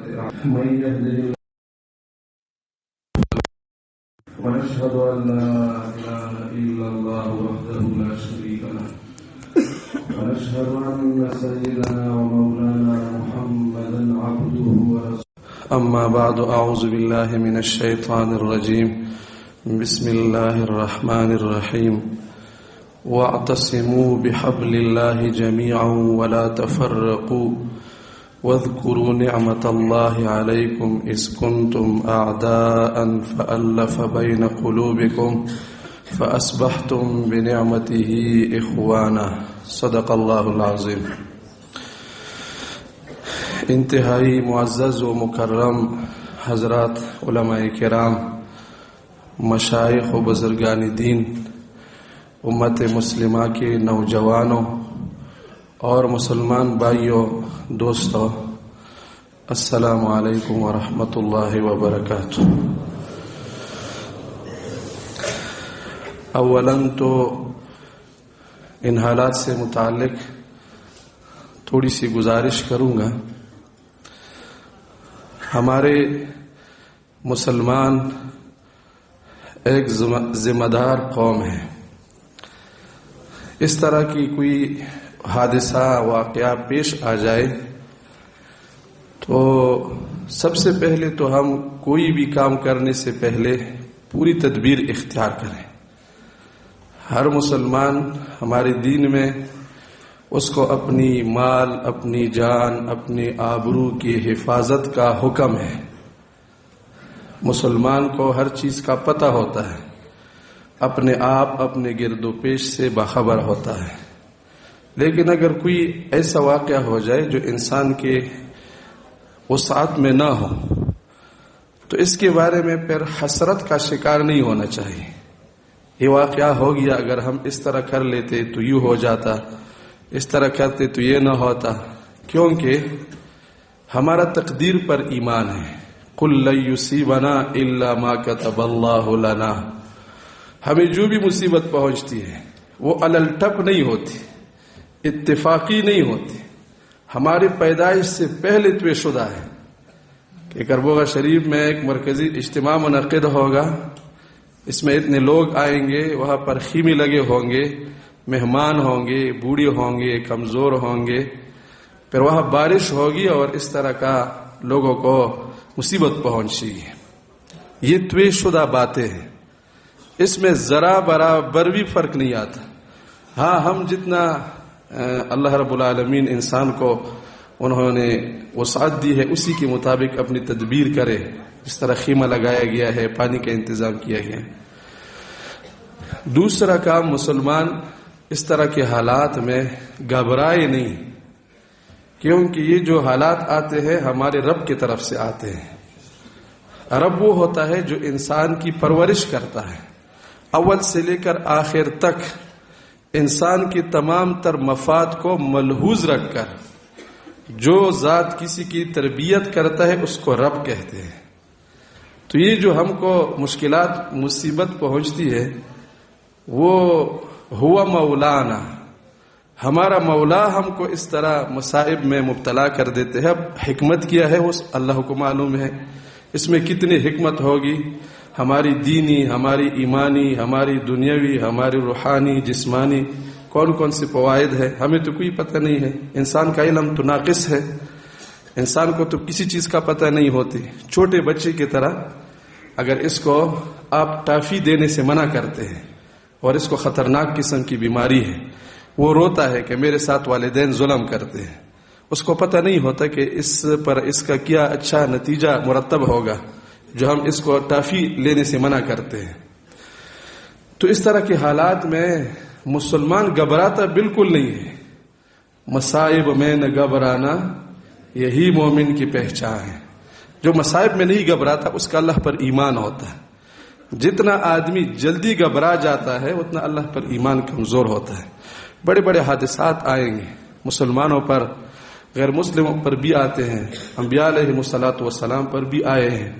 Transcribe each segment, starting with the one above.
من يهده الله ونشهد أن لا إله إلا الله وحده لا شريك له ونشهد أن سيدنا ومولانا محمدا عبده ورسوله أما بعد أعوذ بالله من الشيطان الرجيم بسم الله الرحمن الرحيم واعتصموا بحبل الله جميعا ولا تفرقوا واذكروا نعمة الله عليكم إذ كنتم أعداء فألف بين قلوبكم فأصبحتم بنعمته إخوانا صدق الله العظيم. انتہائی معزز و مکرم حضرات علماء کرام، مشائخ و بزرگان دین، امت مسلمہ کے نوجوانوں اور مسلمان بھائیوں، دوستوں، السلام علیکم ورحمۃ اللہ وبرکاتہ۔ اولاً تو ان حالات سے متعلق تھوڑی سی گزارش کروں گا۔ ہمارے مسلمان ایک ذمہ دار قوم ہے۔ اس طرح کی کوئی حادثہ واقعہ پیش آ جائے تو سب سے پہلے تو ہم کوئی بھی کام کرنے سے پہلے پوری تدبیر اختیار کریں۔ ہر مسلمان ہمارے دین میں اس کو اپنی مال، اپنی جان، اپنی آبرو کی حفاظت کا حکم ہے۔ مسلمان کو ہر چیز کا پتہ ہوتا ہے، اپنے آپ اپنے گرد و پیش سے باخبر ہوتا ہے۔ لیکن اگر کوئی ایسا واقعہ ہو جائے جو انسان کے وسعت میں نہ ہو تو اس کے بارے میں پھر حسرت کا شکار نہیں ہونا چاہیے۔ یہ واقعہ ہو گیا، اگر ہم اس طرح کر لیتے تو یوں ہو جاتا، اس طرح کرتے تو یہ نہ ہوتا، کیونکہ ہمارا تقدیر پر ایمان ہے۔ قُلْ لَن يُصِيبَنَا إِلَّا مَا كَتَبَ اللَّهُ لَنَا۔ ہمیں جو بھی مصیبت پہنچتی ہے وہ الٹپ نہیں ہوتی، اتفاقی نہیں ہوتی، ہماری پیدائش سے پہلے طے شدہ ہے کہ کربوغا شریف میں ایک مرکزی اجتماع منعقد ہوگا، اس میں اتنے لوگ آئیں گے، وہاں پر خیمے لگے ہوں گے، مہمان ہوں گے، بوڑھے ہوں گے، کمزور ہوں گے، پھر وہاں بارش ہوگی اور اس طرح کا لوگوں کو مصیبت پہنچے گی۔ یہ طے شدہ باتیں ہیں، اس میں ذرا برابر بھی فرق نہیں آتا۔ ہاں، ہم جتنا اللہ رب العالمین انسان کو انہوں نے وسعت دی ہے اسی کے مطابق اپنی تدبیر کرے، جس طرح خیمہ لگایا گیا ہے، پانی کا انتظام کیا گیا ہے۔ دوسرا کام، مسلمان اس طرح کے حالات میں گھبرائے نہیں، کیونکہ یہ جو حالات آتے ہیں ہمارے رب کی طرف سے آتے ہیں۔ رب وہ ہوتا ہے جو انسان کی پرورش کرتا ہے، اول سے لے کر آخر تک انسان کی تمام تر مفاد کو ملحوظ رکھ کر جو ذات کسی کی تربیت کرتا ہے اس کو رب کہتے ہیں۔ تو یہ جو ہم کو مشکلات، مصیبت پہنچتی ہے، وہ ہوا مولانا، ہمارا مولا ہم کو اس طرح مصائب میں مبتلا کر دیتے ہیں۔ اب حکمت کیا ہے وہ اللہ کو معلوم ہے، اس میں کتنی حکمت ہوگی، ہماری دینی، ہماری ایمانی، ہماری دنیاوی، ہماری روحانی، جسمانی، کون کون سے فوائد ہے ہمیں تو کوئی پتہ نہیں ہے۔ انسان کا علم تو ناقص ہے، انسان کو تو کسی چیز کا پتہ نہیں ہوتی۔ چھوٹے بچے کی طرح اگر اس کو آپ ٹافی دینے سے منع کرتے ہیں اور اس کو خطرناک قسم کی بیماری ہے، وہ روتا ہے کہ میرے ساتھ والدین ظلم کرتے ہیں، اس کو پتہ نہیں ہوتا کہ اس پر اس کا کیا اچھا نتیجہ مرتب ہوگا جو ہم اس کو ٹافی لینے سے منع کرتے ہیں۔ تو اس طرح کے حالات میں مسلمان گھبراتا بالکل نہیں ہے۔ مصائب میں نہ گھبرانا یہی مومن کی پہچان ہے۔ جو مصائب میں نہیں گھبراتا اس کا اللہ پر ایمان ہوتا ہے۔ جتنا آدمی جلدی گھبرا جاتا ہے اتنا اللہ پر ایمان کمزور ہوتا ہے۔ بڑے بڑے حادثات آئیں گے مسلمانوں پر، غیر مسلموں پر بھی آتے ہیں، انبیاء علیہ الصلوۃ والسلام پر بھی آئے ہیں۔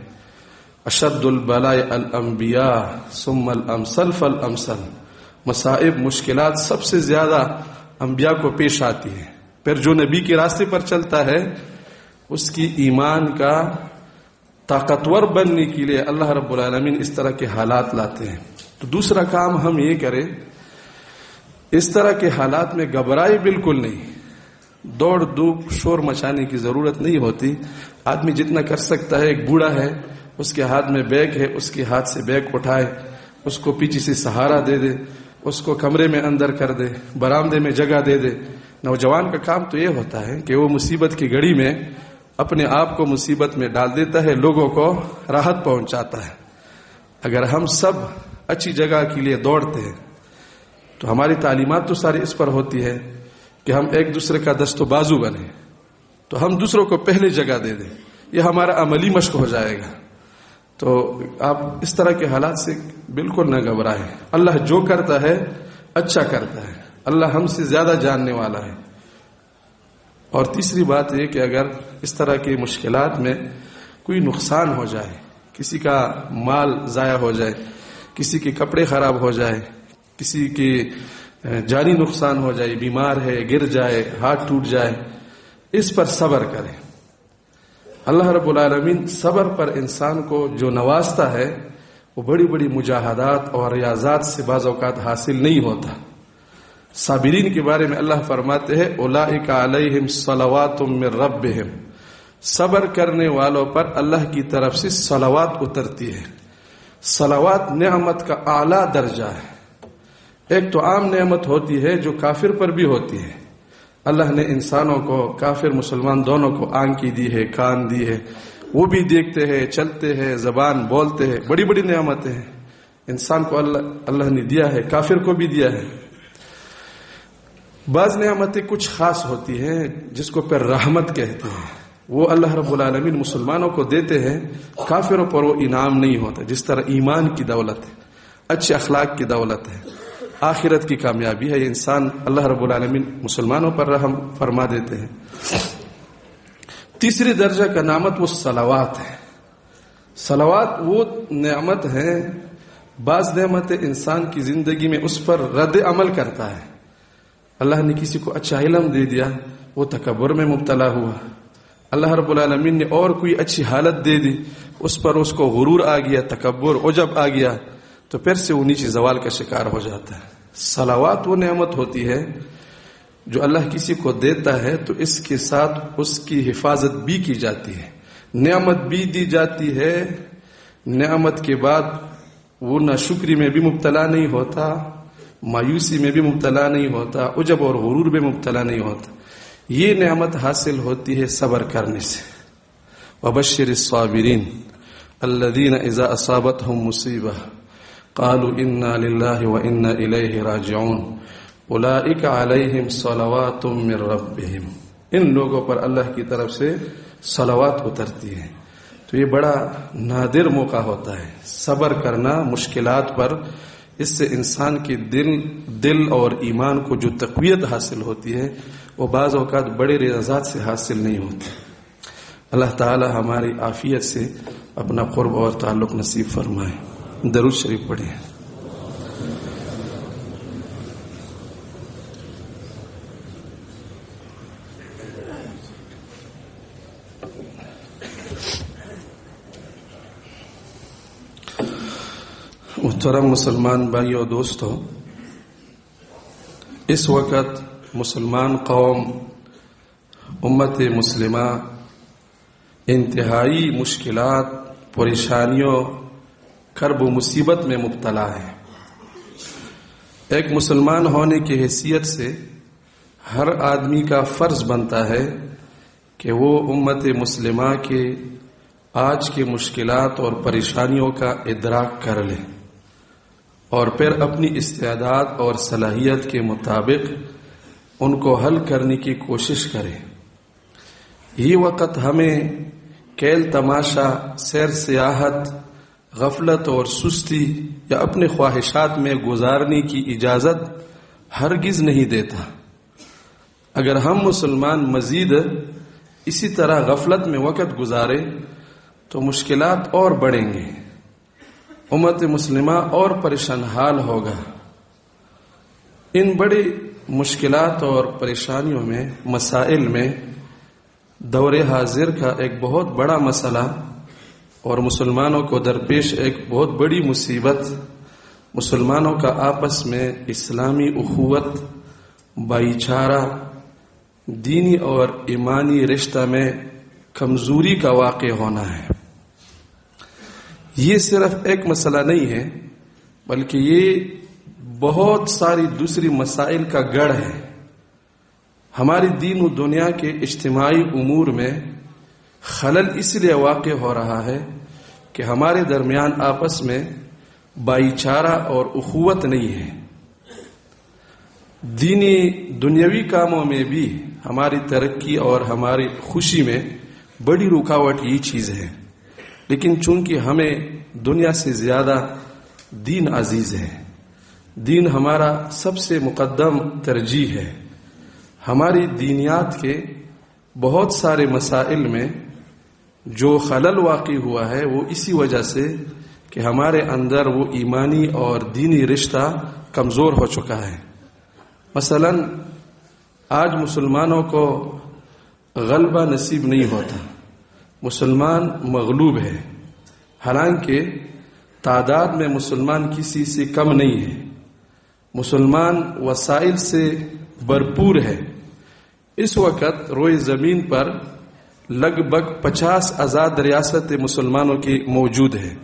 اشد البلاء الانبیاء ثم الامثل فالامثل، مصائب، مشکلات سب سے زیادہ انبیاء کو پیش آتی ہیں۔ پھر جو نبی کے راستے پر چلتا ہے اس کی ایمان کا طاقتور بننے کے لیے اللہ رب العالمین اس طرح کے حالات لاتے ہیں. تو دوسرا کام ہم یہ کریں، اس طرح کے حالات میں گھبرائے بالکل نہیں. دوڑ دھوپ شور مچانے کی ضرورت نہیں ہوتی. آدمی جتنا کر سکتا ہے، ایک بوڑھا ہے اس کے ہاتھ میں بیگ ہے، اس کے ہاتھ سے بیگ اٹھائے، اس کو پیچھے سے سہارا دے دے، اس کو کمرے میں اندر کر دے، برآمدے میں جگہ دے دے. نوجوان کا کام تو یہ ہوتا ہے کہ وہ مصیبت کی گھڑی میں اپنے آپ کو مصیبت میں ڈال دیتا ہے، لوگوں کو راحت پہنچاتا ہے. اگر ہم سب اچھی جگہ کے لیے دوڑتے ہیں تو ہماری تعلیمات تو ساری اس پر ہوتی ہے کہ ہم ایک دوسرے کا دست و بازو بنے، تو ہم دوسروں کو پہلے جگہ دے دیں. یہ ہمارا عملی مشق ہو جائے گا. تو آپ اس طرح کے حالات سے بالکل نہ گھبرائیں. اللہ جو کرتا ہے اچھا کرتا ہے. اللہ ہم سے زیادہ جاننے والا ہے. اور تیسری بات یہ کہ اگر اس طرح کی مشکلات میں کوئی نقصان ہو جائے، کسی کا مال ضائع ہو جائے، کسی کے کپڑے خراب ہو جائے، کسی کی جانی نقصان ہو جائے، بیمار ہے، گر جائے، ہاتھ ٹوٹ جائے، اس پر صبر کریں. اللہ رب العالمین صبر پر انسان کو جو نوازتا ہے وہ بڑی بڑی مجاہدات اور ریاضات سے بعض اوقات حاصل نہیں ہوتا. صابرین کے بارے میں اللہ فرماتے ہیں اولئک علیہم صلوات من ربہم، صبر کرنے والوں پر اللہ کی طرف سے صلوات اترتی ہے. صلوات نعمت کا اعلیٰ درجہ ہے. ایک تو عام نعمت ہوتی ہے جو کافر پر بھی ہوتی ہے. اللہ نے انسانوں کو، کافر مسلمان دونوں کو آنکھ دی ہے، کان دی ہے، وہ بھی دیکھتے ہیں، چلتے ہیں، زبان بولتے ہیں. بڑی بڑی نعمتیں ہیں انسان کو اللہ نے دیا ہے، کافر کو بھی دیا ہے. بعض نعمتیں کچھ خاص ہوتی ہیں جس کو پھر رحمت کہتے ہیں، وہ اللہ رب العالمین مسلمانوں کو دیتے ہیں، کافروں پر وہ انعام نہیں ہوتا. جس طرح ایمان کی دولت ہے، اچھے اخلاق کی دولت ہے، آخرت کی کامیابی ہے، یہ انسان اللہ رب العالمین مسلمانوں پر رحم فرما دیتے ہیں. تیسری درجہ کا نعمت وہ صلوات ہے. صلوات وہ نعمت ہے، بعض نعمتیں انسان کی زندگی میں اس پر رد عمل کرتا ہے. اللہ نے کسی کو اچھا علم دے دیا، وہ تکبر میں مبتلا ہوا. اللہ رب العالمین نے اور کوئی اچھی حالت دے دی، اس پر اس کو غرور آ گیا، تکبر، عجب آ گیا، تو پھر سے وہ نیچے زوال کا شکار ہو جاتا ہے. صلوات وہ نعمت ہوتی ہے جو اللہ کسی کو دیتا ہے تو اس کے ساتھ اس کی حفاظت بھی کی جاتی ہے، نعمت بھی دی جاتی ہے. نعمت کے بعد وہ ناشکری میں بھی مبتلا نہیں ہوتا، مایوسی میں بھی مبتلا نہیں ہوتا، عجب اور غرور میں مبتلا نہیں ہوتا. یہ نعمت حاصل ہوتی ہے صبر کرنے سے. وبشر الصابرین الذین اذا اصابتهم مصیبہ قالوا انا للہ وانا الیہ راجعون اولئک علیہم صلوات من ربہم. ان لوگوں پر اللہ کی طرف سے صلوات اترتی ہے. تو یہ بڑا نادر موقع ہوتا ہے صبر کرنا مشکلات پر. اس سے انسان کے دل اور ایمان کو جو تقویت حاصل ہوتی ہے وہ بعض اوقات بڑے ریاضات سے حاصل نہیں ہوتی. اللہ تعالی ہماری عافیت سے اپنا قرب اور تعلق نصیب فرمائے. درود شریف پڑھیں. محترم مسلمان بھائیو اور دوستو، اس وقت مسلمان قوم، امت مسلمہ انتہائی مشکلات، پریشانیوں، کرب و مصیبت میں مبتلا ہے. ایک مسلمان ہونے کی حیثیت سے ہر آدمی کا فرض بنتا ہے کہ وہ امت مسلمہ کے آج کی مشکلات اور پریشانیوں کا ادراک کر لے اور پھر اپنی استعداد اور صلاحیت کے مطابق ان کو حل کرنے کی کوشش کرے. یہ وقت ہمیں کھیل تماشا، سیر سیاحت، غفلت اور سستی یا اپنے خواہشات میں گزارنے کی اجازت ہرگز نہیں دیتا. اگر ہم مسلمان مزید اسی طرح غفلت میں وقت گزارے تو مشکلات اور بڑھیں گے، امت مسلمہ اور پریشان حال ہوگا. ان بڑی مشکلات اور پریشانیوں میں، مسائل میں دور حاضر کا ایک بہت بڑا مسئلہ اور مسلمانوں کو درپیش ایک بہت بڑی مصیبت مسلمانوں کا آپس میں اسلامی اخوت، بھائی چارہ، دینی اور ایمانی رشتہ میں کمزوری کا واقع ہونا ہے۔ یہ صرف ایک مسئلہ نہیں ہے بلکہ یہ بہت ساری دوسری مسائل کا گڑھ ہے۔ ہماری دین و دنیا کے اجتماعی امور میں خلل اس لیے واقع ہو رہا ہے کہ ہمارے درمیان آپس میں بھائی چارہ اور اخوت نہیں ہے۔ دینی دنیاوی کاموں میں بھی ہماری ترقی اور ہماری خوشی میں بڑی رکاوٹ یہ چیز ہے، لیکن چونکہ ہمیں دنیا سے زیادہ دین عزیز ہے، دین ہمارا سب سے مقدم ترجیح ہے۔ ہماری دینیات کے بہت سارے مسائل میں جو خلل واقع ہوا ہے وہ اسی وجہ سے کہ ہمارے اندر وہ ایمانی اور دینی رشتہ کمزور ہو چکا ہے۔ مثلا آج مسلمانوں کو غلبہ نصیب نہیں ہوتا، مسلمان مغلوب ہے، حالانکہ تعداد میں مسلمان کسی سے کم نہیں ہے، مسلمان وسائل سے بھرپور ہے۔ اس وقت روئے زمین پر لگ بھگ 50 آزاد ریاستیں مسلمانوں کی موجود ہیں،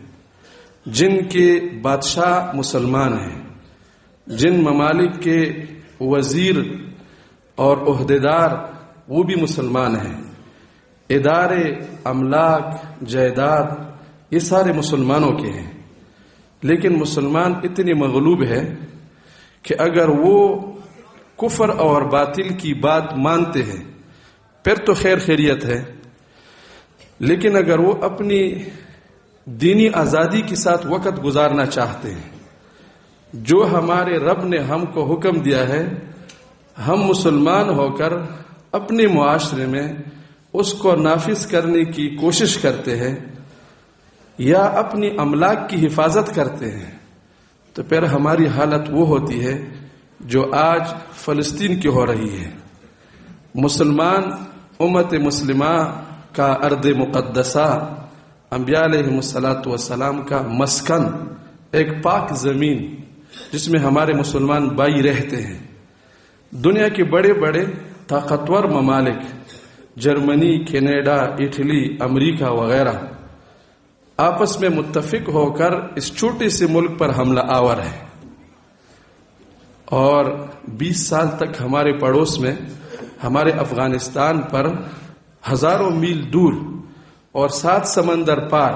جن کے بادشاہ مسلمان ہیں، جن ممالک کے وزیر اور عہدیدار وہ بھی مسلمان ہیں، ادارے، املاک، جائیداد یہ سارے مسلمانوں کے ہیں۔ لیکن مسلمان اتنے مغلوب ہے کہ اگر وہ کفر اور باطل کی بات مانتے ہیں پھر تو خیر خیریت ہے، لیکن اگر وہ اپنی دینی آزادی کے ساتھ وقت گزارنا چاہتے ہیں، جو ہمارے رب نے ہم کو حکم دیا ہے، ہم مسلمان ہو کر اپنے معاشرے میں اس کو نافذ کرنے کی کوشش کرتے ہیں یا اپنی املاک کی حفاظت کرتے ہیں، تو پھر ہماری حالت وہ ہوتی ہے جو آج فلسطین کی ہو رہی ہے۔ مسلمان امت مسلمہ کا ارض مقدسہ، انبیاء علیہ السلام کا مسکن، ایک پاک زمین جس میں ہمارے مسلمان بھائی رہتے ہیں۔ دنیا کے بڑے بڑے طاقتور ممالک جرمنی، کینیڈا، اٹلی، امریکہ وغیرہ آپس میں متفق ہو کر اس چھوٹے سے ملک پر حملہ آور ہے، اور 20 سال تک ہمارے پڑوس میں ہمارے افغانستان پر ہزاروں میل دور اور 7 سمندر پار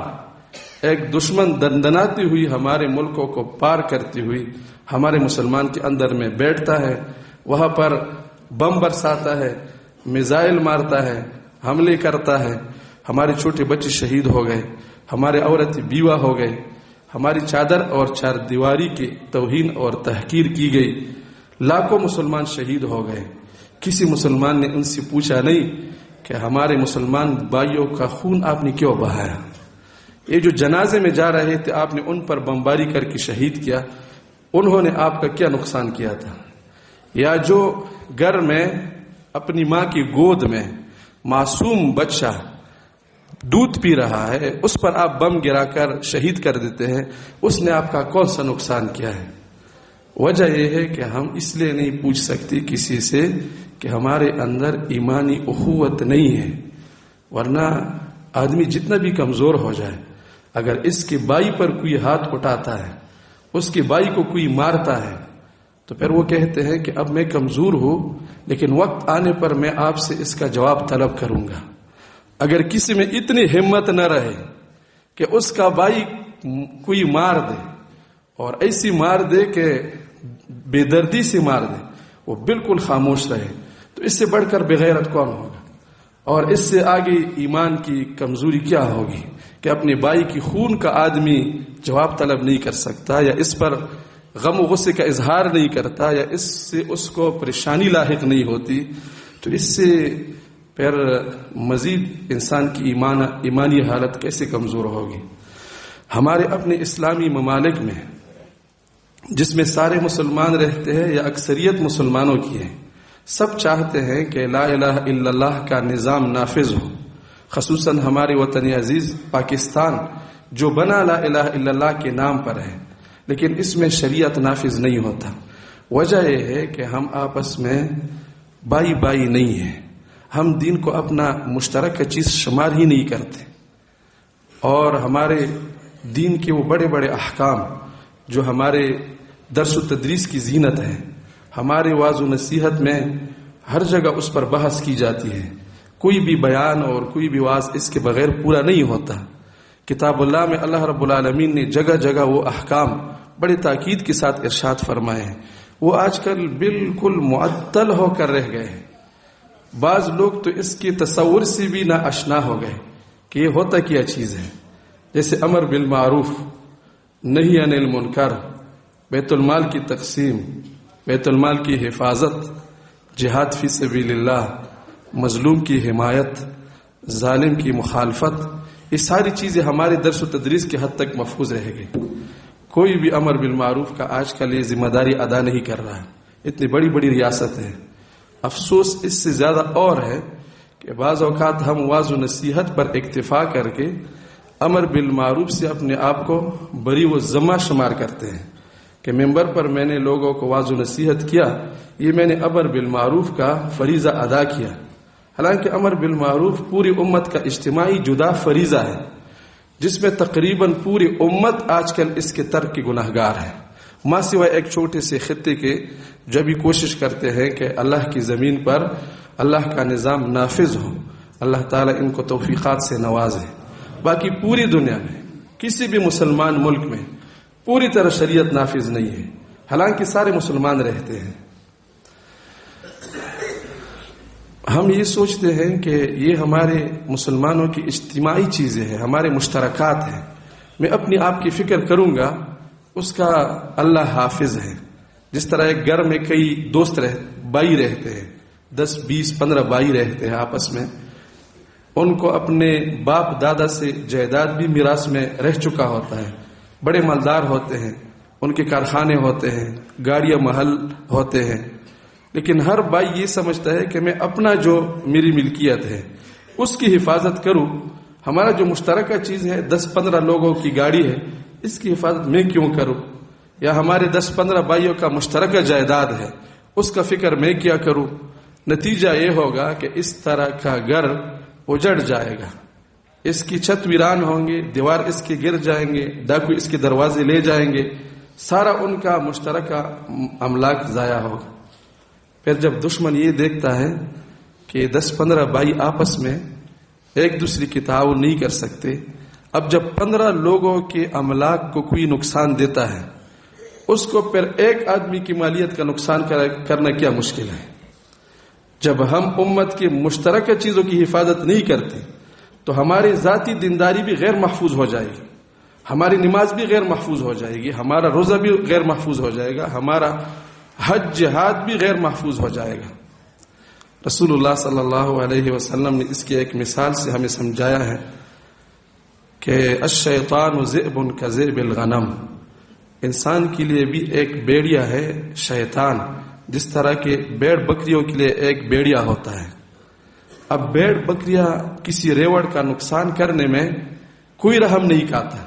ایک دشمن دندناتی ہوئی ہمارے ملکوں کو پار کرتی ہوئی ہمارے مسلمان کے اندر میں بیٹھتا ہے، وہاں پر بم برساتا ہے، میزائل مارتا ہے، حملے کرتا ہے، ہمارے چھوٹے بچے شہید ہو گئے، ہمارے عورت بیوہ ہو گئے، ہماری چادر اور چار دیواری کی توہین اور تحقیر کی گئی، لاکھوں مسلمان شہید ہو گئے۔ کسی مسلمان نے ان سے پوچھا نہیں کہ ہمارے مسلمان بھائیوں کا خون آپ نے کیوں بہایا؟ یہ جو جنازے میں جا رہے تھے آپ نے ان پر بمباری کر کے شہید کیا، انہوں نے آپ کا کیا نقصان کیا تھا؟ یا جو گھر میں اپنی ماں کی گود میں معصوم بچہ دودھ پی رہا ہے اس پر آپ بم گرا کر شہید کر دیتے ہیں، اس نے آپ کا کون سا نقصان کیا ہے؟ وجہ یہ ہے کہ ہم اس لیے نہیں پوچھ سکتے کسی سے کہ ہمارے اندر ایمانی اخوت نہیں ہے، ورنہ آدمی جتنا بھی کمزور ہو جائے، اگر اس کے بھائی پر کوئی ہاتھ اٹھاتا ہے، اس کے بھائی کو کوئی مارتا ہے، تو پھر وہ کہتے ہیں کہ اب میں کمزور ہوں لیکن وقت آنے پر میں آپ سے اس کا جواب طلب کروں گا۔ اگر کسی میں اتنی ہمت نہ رہے کہ اس کا بھائی کوئی مار دے، اور ایسی مار دے کہ بے دردی سے مار دے، وہ بالکل خاموش رہے، تو اس سے بڑھ کر بغیرت کون ہوگا؟ اور اس سے آگے ایمان کی کمزوری کیا ہوگی کہ اپنے بھائی کی خون کا آدمی جواب طلب نہیں کر سکتا، یا اس پر غم و غصے کا اظہار نہیں کرتا، یا اس سے اس کو پریشانی لاحق نہیں ہوتی، تو اس سے پھر مزید انسان کی ایمانی حالت کیسے کمزور ہوگی؟ ہمارے اپنے اسلامی ممالک میں جس میں سارے مسلمان رہتے ہیں یا اکثریت مسلمانوں کی ہے، سب چاہتے ہیں کہ لا الہ الا اللہ کا نظام نافذ ہو، خصوصاً ہمارے وطن عزیز پاکستان جو بنا لا الہ الا اللہ کے نام پر ہے، لیکن اس میں شریعت نافذ نہیں ہوتا۔ وجہ یہ ہے کہ ہم آپس میں بائی بائی نہیں ہیں، ہم دین کو اپنا مشترک چیز شمار ہی نہیں کرتے، اور ہمارے دین کے وہ بڑے بڑے احکام جو ہمارے درس و تدریس کی زینت ہے، ہمارے وعظ و نصیحت میں ہر جگہ اس پر بحث کی جاتی ہے، کوئی بھی بیان اور کوئی بھی وعظ اس کے بغیر پورا نہیں ہوتا۔ کتاب اللہ میں اللہ رب العالمین نے جگہ جگہ وہ احکام بڑے تاکید کے ساتھ ارشاد فرمائے ہیں، وہ آج کل بالکل معطل ہو کر رہ گئے ہیں۔ بعض لوگ تو اس کے تصور سے بھی نا آشنا ہو گئے کہ یہ ہوتا کیا چیز ہے، جیسے امر بالمعروف، نہی عن المنکر، بیت المال کی تقسیم، بیت المال کی حفاظت، جہاد فی سبیل اللہ، مظلوم کی حمایت، ظالم کی مخالفت، یہ ساری چیزیں ہمارے درس و تدریس کے حد تک محفوظ رہ گئی۔ کوئی بھی امر بالمعروف کا آج کل یہ ذمہ داری ادا نہیں کر رہا ہے، اتنی بڑی بڑی ریاست ہے۔ افسوس اس سے زیادہ اور ہے کہ بعض اوقات ہم وعظ و نصیحت پر اکتفا کر کے امر بالمعروف سے اپنے آپ کو بری و ذمہ شمار کرتے ہیں کہ ممبر پر میں نے لوگوں کو وعظ و نصیحت کیا، یہ میں نے امر بالمعروف کا فریضہ ادا کیا، حالانکہ امر بالمعروف پوری امت کا اجتماعی جدا فریضہ ہے، جس میں تقریباً پوری امت آج کل اس کے ترک کی گناہگار ہے، ماں سوائے ایک چھوٹے سے خطے کے جو بھی کوشش کرتے ہیں کہ اللہ کی زمین پر اللہ کا نظام نافذ ہو۔ اللہ تعالیٰ ان کو توفیقات سے نوازے۔ باقی پوری دنیا میں کسی بھی مسلمان ملک میں پوری طرح شریعت نافذ نہیں ہے، حالانکہ سارے مسلمان رہتے ہیں۔ ہم یہ سوچتے ہیں کہ یہ ہمارے مسلمانوں کی اجتماعی چیزیں ہیں، ہمارے مشترکات ہیں، میں اپنی آپ کی فکر کروں گا، اس کا اللہ حافظ ہے۔ جس طرح ایک گھر میں کئی دوست بھائی رہتے ہیں، 10 20 15 بھائی رہتے ہیں آپس میں، ان کو اپنے باپ دادا سے جائیداد بھی میراث میں رہ چکا ہوتا ہے، بڑے مالدار ہوتے ہیں، ان کے کارخانے ہوتے ہیں، گاڑیاں محل ہوتے ہیں، لیکن ہر بھائی یہ سمجھتا ہے کہ میں اپنا جو میری ملکیت ہے اس کی حفاظت کروں، ہمارا جو مشترکہ چیز ہے 10 15 لوگوں کی گاڑی ہے، اس کی حفاظت میں کیوں کروں، یا ہمارے 10 15 بھائیوں کا مشترکہ جائیداد ہے اس کا فکر میں کیا کروں۔ نتیجہ یہ ہوگا کہ اس طرح کا گھر اجڑ جائے گا، اس کی چھت ویران ہوں گے، دیوار اس کے گر جائیں گے، ڈاکو اس کے دروازے لے جائیں گے، سارا ان کا مشترکہ املاک ضائع ہوگا۔ پھر جب دشمن یہ دیکھتا ہے کہ 10 15 بھائی آپس میں ایک دوسرے کی تعاون نہیں کر سکتے، اب جب 15 لوگوں کے املاک کو کوئی نقصان دیتا ہے، اس کو پھر ایک آدمی کی مالیت کا نقصان کرنا کیا مشکل ہے۔ جب ہم امت کی مشترکہ چیزوں کی حفاظت نہیں کرتے تو ہماری ذاتی دینداری بھی غیر محفوظ ہو جائے گی، ہماری نماز بھی غیر محفوظ ہو جائے گی، ہمارا روزہ بھی غیر محفوظ ہو جائے گا، ہمارا حج جہاد بھی غیر محفوظ ہو جائے گا۔ رسول اللہ صلی اللہ علیہ وسلم نے اس کی ایک مثال سے ہمیں سمجھایا ہے کہ الشیطان ذئب کذئب الغنم، انسان کے لیے بھی ایک بیڑیا ہے شیطان، جس طرح کہ بیڑ بکریوں کے لیے ایک بیڑیا ہوتا ہے۔ اب بیڑ بکریاں کسی ریوڑ کا نقصان کرنے میں کوئی رحم نہیں کھاتا،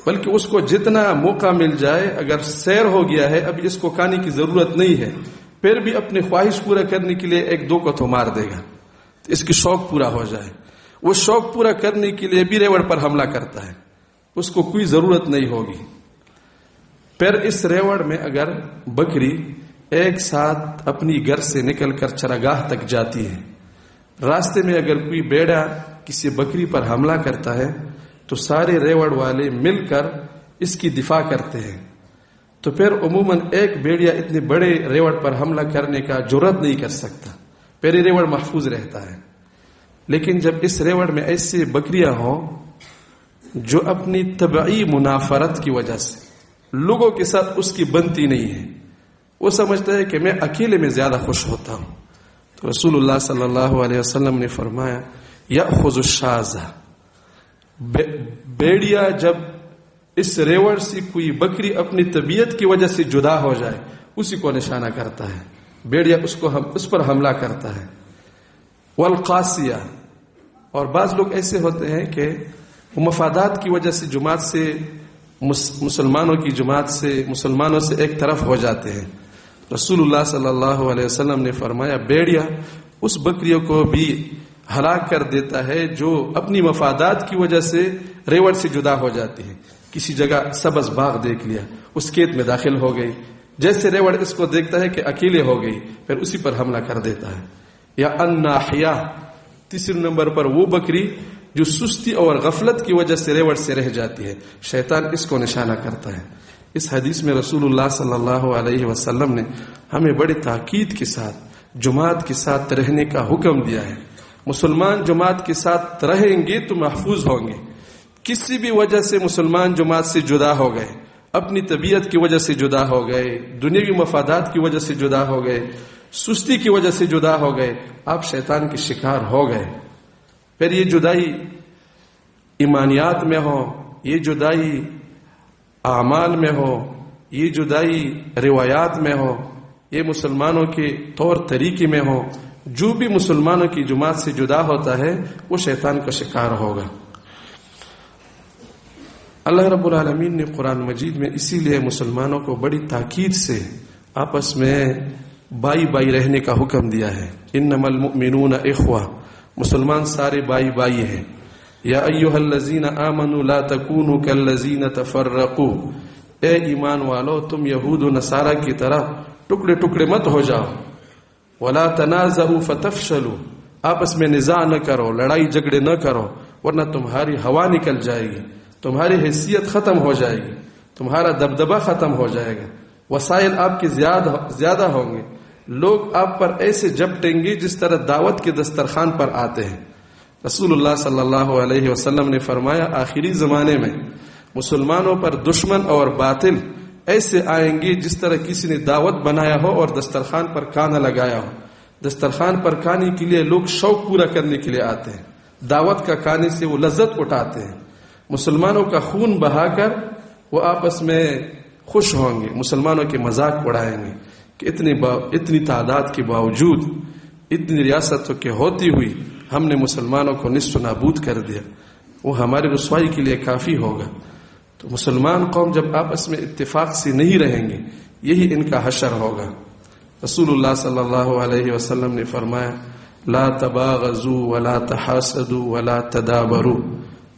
بلکہ اس کو جتنا موقع مل جائے، اگر سیر ہو گیا ہے اب اس کو کھانے کی ضرورت نہیں ہے، پھر بھی اپنی خواہش پورا کرنے کے لیے 1 2 کو تو مار دے گا، اس کی شوق پورا ہو جائے۔ وہ شوق پورا کرنے کے لیے بھی ریوڑ پر حملہ کرتا ہے، اس کو کوئی ضرورت نہیں ہوگی۔ پھر اس ریوڑ میں اگر بکری ایک ساتھ اپنی گھر سے نکل کر چراگاہ تک جاتی ہے، راستے میں اگر کوئی بیڑا کسی بکری پر حملہ کرتا ہے تو سارے ریوڑ والے مل کر اس کی دفاع کرتے ہیں، تو پھر عموماً ایک بیڑیا اتنے بڑے ریوڑ پر حملہ کرنے کا جرأت نہیں کر سکتا، پھر یہ ریوڑ محفوظ رہتا ہے۔ لیکن جب اس ریوڑ میں ایسی بکریاں ہوں جو اپنی طبعی منافرت کی وجہ سے لوگوں کے ساتھ اس کی بنتی نہیں ہے، وہ سمجھتا ہے کہ میں اکیلے میں زیادہ خوش ہوتا ہوں، تو رسول اللہ صلی اللہ علیہ وسلم نے فرمایا یأخذ الشاذ، بیڑیا جب اس ریوڑ سے کوئی بکری اپنی طبیعت کی وجہ سے جدا ہو جائے اسی کو نشانہ کرتا ہے، بیڑیا اس پر حملہ کرتا ہے. والقاسیہ، اور بعض لوگ ایسے ہوتے ہیں کہ وہ مفادات کی وجہ سے جماعت سے مسلمانوں کی جماعت سے مسلمانوں سے ایک طرف ہو جاتے ہیں. رسول اللہ صلی اللہ علیہ وسلم نے فرمایا بیڑیا اس بکریوں کو بھی ہلاک کر دیتا ہے جو اپنی مفادات کی وجہ سے ریوڑ سے جدا ہو جاتی ہے. کسی جگہ سبز باغ دیکھ لیا، اس کھیت میں داخل ہو گئی، جیسے ریوڑ اس کو دیکھتا ہے کہ اکیلے ہو گئی پھر اسی پر حملہ کر دیتا ہے. یا الناحیہ، تیسرے نمبر پر وہ بکری جو سستی اور غفلت کی وجہ سے ریوڑ سے رہ جاتی ہے، شیطان اس کو نشانہ کرتا ہے. اس حدیث میں رسول اللہ صلی اللہ علیہ وسلم نے ہمیں بڑی تاکید کے ساتھ جماعت کے ساتھ رہنے کا حکم دیا ہے. مسلمان جماعت کے ساتھ رہیں گے تو محفوظ ہوں گے. کسی بھی وجہ سے مسلمان جماعت سے جدا ہو گئے، اپنی طبیعت کی وجہ سے جدا ہو گئے، دنیاوی مفادات کی وجہ سے جدا ہو گئے، سستی کی وجہ سے جدا ہو گئے، آپ شیطان کے شکار ہو گئے. پھر یہ جدائی ایمانیات میں ہو، یہ جدائی اعمال میں ہو، یہ جدائی روایات میں ہو، یہ مسلمانوں کے طور طریقے میں ہو، جو بھی مسلمانوں کی جماعت سے جدا ہوتا ہے وہ شیطان کا شکار ہوگا. اللہ رب العالمین نے قرآن مجید میں اسی لیے مسلمانوں کو بڑی تاکید سے آپس میں بائی بائی رہنے کا حکم دیا ہے. انما المؤمنون اخوہ، مسلمان سارے بائی بائی ہیں. یا ایھا الذین آمنوا لا تکونوا کالذین تفرقوا، اے ایمان والو تم یہود و نصارہ کی طرح ٹکڑے ٹکڑے مت ہو جاؤ. ولا تنازعوا فتفشلوا، آپس میں نزاع نہ کرو، لڑائی جھگڑے نہ کرو، ورنہ تمہاری ہوا نکل جائے گی، تمہاری حیثیت ختم ہو جائے گی، تمہارا دبدبہ ختم ہو جائے گا، وسائل آپ کے زیادہ ہوں گے، لوگ آپ پر ایسے جپٹیں گے جس طرح دعوت کے دسترخوان پر آتے ہیں. رسول اللہ صلی اللہ علیہ وسلم نے فرمایا آخری زمانے میں مسلمانوں پر دشمن اور باطل ایسے آئیں گے جس طرح کسی نے دعوت بنایا ہو اور دسترخوان پر کھانا لگایا ہو. دسترخوان پر کھانے کے لیے لوگ شوق پورا کرنے کے لیے آتے ہیں، دعوت کا کھانے سے وہ لذت اٹھاتے ہیں. مسلمانوں کا خون بہا کر وہ آپس میں خوش ہوں گے، مسلمانوں کے مذاق اڑائیں گے کہ اتنی تعداد کے باوجود، اتنی ریاستوں کے ہوتی ہوئی ہم نے مسلمانوں کو نصف نابود کر دیا، وہ ہماری رسوائی کے لیے کافی ہوگا. تو مسلمان قوم جب آپس میں اتفاق سے نہیں رہیں گے یہی ان کا حشر ہوگا. رسول اللہ صلی اللہ علیہ وسلم نے فرمایا لا تباغضوا ولا تحاسدوا ولا تدابروا،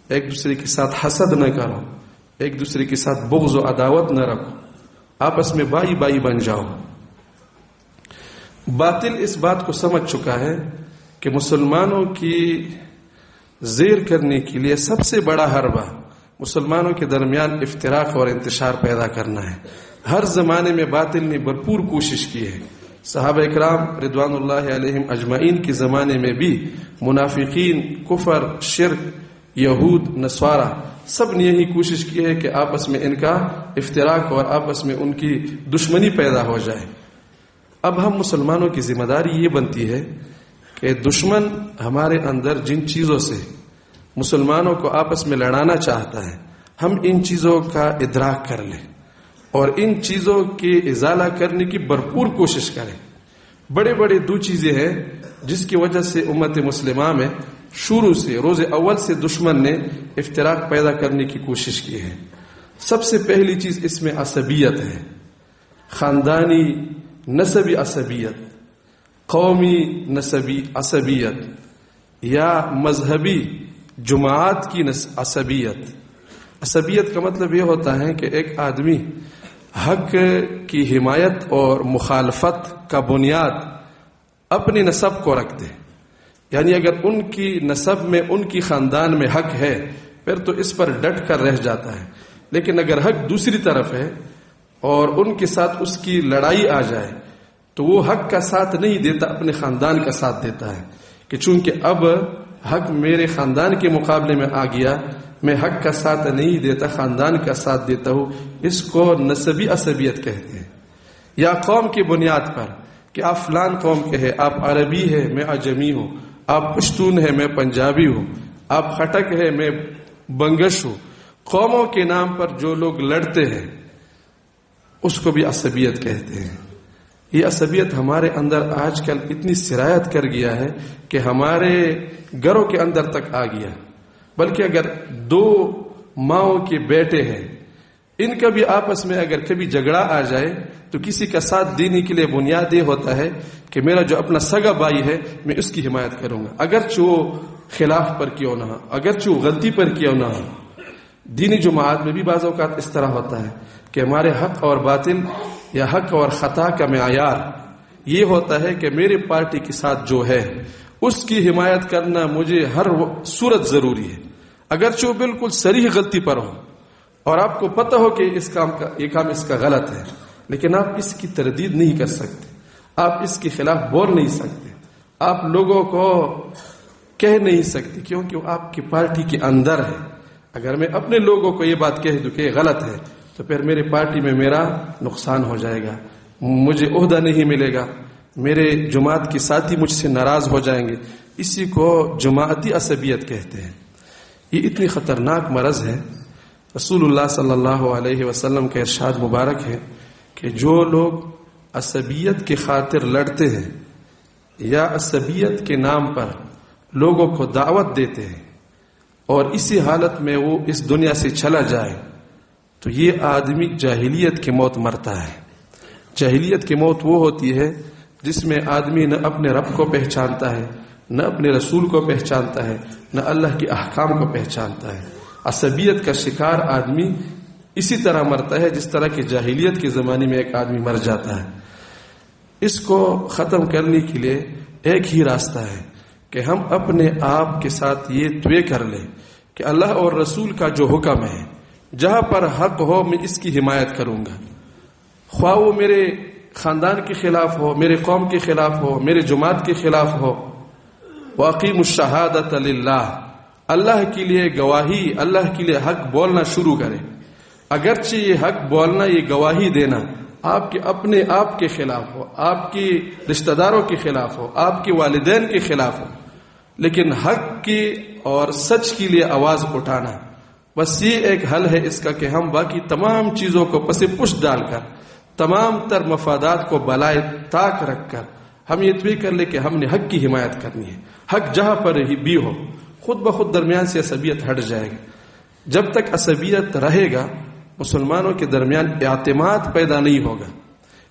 ایک دوسرے کے ساتھ حسد نہ کرو، ایک دوسرے کے ساتھ بغض و عداوت نہ رکھو، آپس میں بائی بائی بن جاؤ. باطل اس بات کو سمجھ چکا ہے کہ مسلمانوں کی زیر کرنے کے لیے سب سے بڑا حربہ مسلمانوں کے درمیان افتراق اور انتشار پیدا کرنا ہے. ہر زمانے میں باطل نے بھرپور کوشش کی ہے. صحابہ اکرام رضوان اللہ علیہم اجمعین کے زمانے میں بھی منافقین، کفر، شرک، یہود، نصارہ سب نے یہی کوشش کی ہے کہ آپس میں ان کا افتراق اور آپس میں ان کی دشمنی پیدا ہو جائے. اب ہم مسلمانوں کی ذمہ داری یہ بنتی ہے کہ دشمن ہمارے اندر جن چیزوں سے مسلمانوں کو آپس میں لڑانا چاہتا ہے ہم ان چیزوں کا ادراک کر لیں اور ان چیزوں کے ازالہ کرنے کی بھرپور کوشش کریں. بڑے بڑے دو چیزیں ہیں جس کی وجہ سے امت مسلمہ میں شروع سے روز اول سے دشمن نے افتراق پیدا کرنے کی کوشش کی ہے. سب سے پہلی چیز اس میں عصبیت ہے، خاندانی نسبی عصبیت، قومی نسبی عصبیت یا مذہبی جماعت کی عصبیت. عصبیت کا مطلب یہ ہوتا ہے کہ ایک آدمی حق کی حمایت اور مخالفت کا بنیاد اپنی نسب کو رکھتے، یعنی اگر ان کی نسب میں ان کی خاندان میں حق ہے پھر تو اس پر ڈٹ کر رہ جاتا ہے. لیکن اگر حق دوسری طرف ہے اور ان کے ساتھ اس کی لڑائی آ جائے تو وہ حق کا ساتھ نہیں دیتا، اپنے خاندان کا ساتھ دیتا ہے کہ چونکہ اب حق میرے خاندان کے مقابلے میں آ گیا، میں حق کا ساتھ نہیں دیتا، خاندان کا ساتھ دیتا ہوں. اس کو نسبی عصبیت کہتے ہیں. یا قوم کی بنیاد پر کہ آپ فلان قوم کے ہیں، آپ عربی ہے میں عجمی ہوں، آپ پشتون ہے میں پنجابی ہوں، آپ خٹک ہے میں بنگش ہوں. قوموں کے نام پر جو لوگ لڑتے ہیں اس کو بھی عصبیت کہتے ہیں. یہ عصبیت ہمارے اندر آج کل اتنی سرایت کر گیا ہے کہ ہمارے گھروں کے اندر تک آ گیا. بلکہ اگر دو ماؤں کے بیٹے ہیں، ان کا بھی آپس میں اگر کبھی جھگڑا آ جائے تو کسی کا ساتھ دینے کے لیے بنیاد یہ ہوتا ہے کہ میرا جو اپنا سگا بھائی ہے میں اس کی حمایت کروں گا، اگرچہ وہ خلاف پر کیوں نہ ہو، اگرچہ وہ غلطی پر کیوں نہ ہو. دینی جماعت میں بھی بعض اوقات اس طرح ہوتا ہے کہ ہمارے حق اور باطل یا حق اور خطا کا معیار یہ ہوتا ہے کہ میرے پارٹی کے ساتھ جو ہے اس کی حمایت کرنا مجھے ہر صورت ضروری ہے، اگرچہ وہ بالکل صریح غلطی پر ہو اور آپ کو پتہ ہو کہ یہ کام اس کا غلط ہے، لیکن آپ اس کی تردید نہیں کر سکتے، آپ اس کے خلاف بول نہیں سکتے، آپ لوگوں کو کہہ نہیں سکتے کیونکہ وہ آپ کی پارٹی کے اندر ہے. اگر میں اپنے لوگوں کو یہ بات کہہ دوں کہ یہ غلط ہے تو پھر میری پارٹی میں میرا نقصان ہو جائے گا، مجھے عہدہ نہیں ملے گا، میرے جماعت کے ساتھی مجھ سے ناراض ہو جائیں گے. اسی کو جماعتی عصبیت کہتے ہیں. یہ اتنی خطرناک مرض ہے. رسول اللہ صلی اللہ علیہ وسلم کا ارشاد مبارک ہے کہ جو لوگ عصبیت کی خاطر لڑتے ہیں یا عصبیت کے نام پر لوگوں کو دعوت دیتے ہیں اور اسی حالت میں وہ اس دنیا سے چلا جائے تو یہ آدمی جاہلیت کی موت مرتا ہے. جاہلیت کی موت وہ ہوتی ہے جس میں آدمی نہ اپنے رب کو پہچانتا ہے، نہ اپنے رسول کو پہچانتا ہے، نہ اللہ کے احکام کو پہچانتا ہے. عصبیت کا شکار آدمی اسی طرح مرتا ہے جس طرح کہ جاہلیت کے زمانے میں ایک آدمی مر جاتا ہے. اس کو ختم کرنے کے لیے ایک ہی راستہ ہے کہ ہم اپنے آپ کے ساتھ یہ طے کر لیں کہ اللہ اور رسول کا جو حکم ہے جہاں پر حق ہو میں اس کی حمایت کروں گا، خواہ وہ میرے خاندان کے خلاف ہو، میرے قوم کے خلاف ہو، میرے جماعت کے خلاف ہو. وَأَقِيمُوا الشَّهَادَةَ لِلَّهِ، اللہ کے لیے گواہی، اللہ کے لیے حق بولنا شروع کرے. اگرچہ یہ حق بولنا، یہ گواہی دینا آپ کے اپنے آپ کے خلاف ہو، آپ کے رشتہ داروں کے خلاف ہو، آپ کے والدین کے خلاف ہو، لیکن حق کی اور سچ کے لیے آواز اٹھانا، بس یہ ایک حل ہے اس کا کہ ہم باقی تمام چیزوں کو پس پش ڈال کر، تمام تر مفادات کو بالائے طاق رکھ کر ہم یہ طے کر لیں کہ ہم نے حق کی حمایت کرنی ہے. حق جہاں پر ہی بھی ہو خود بخود درمیان سے عصبیت ہٹ جائے گا. جب تک عصبیت رہے گا مسلمانوں کے درمیان اعتماد پیدا نہیں ہوگا.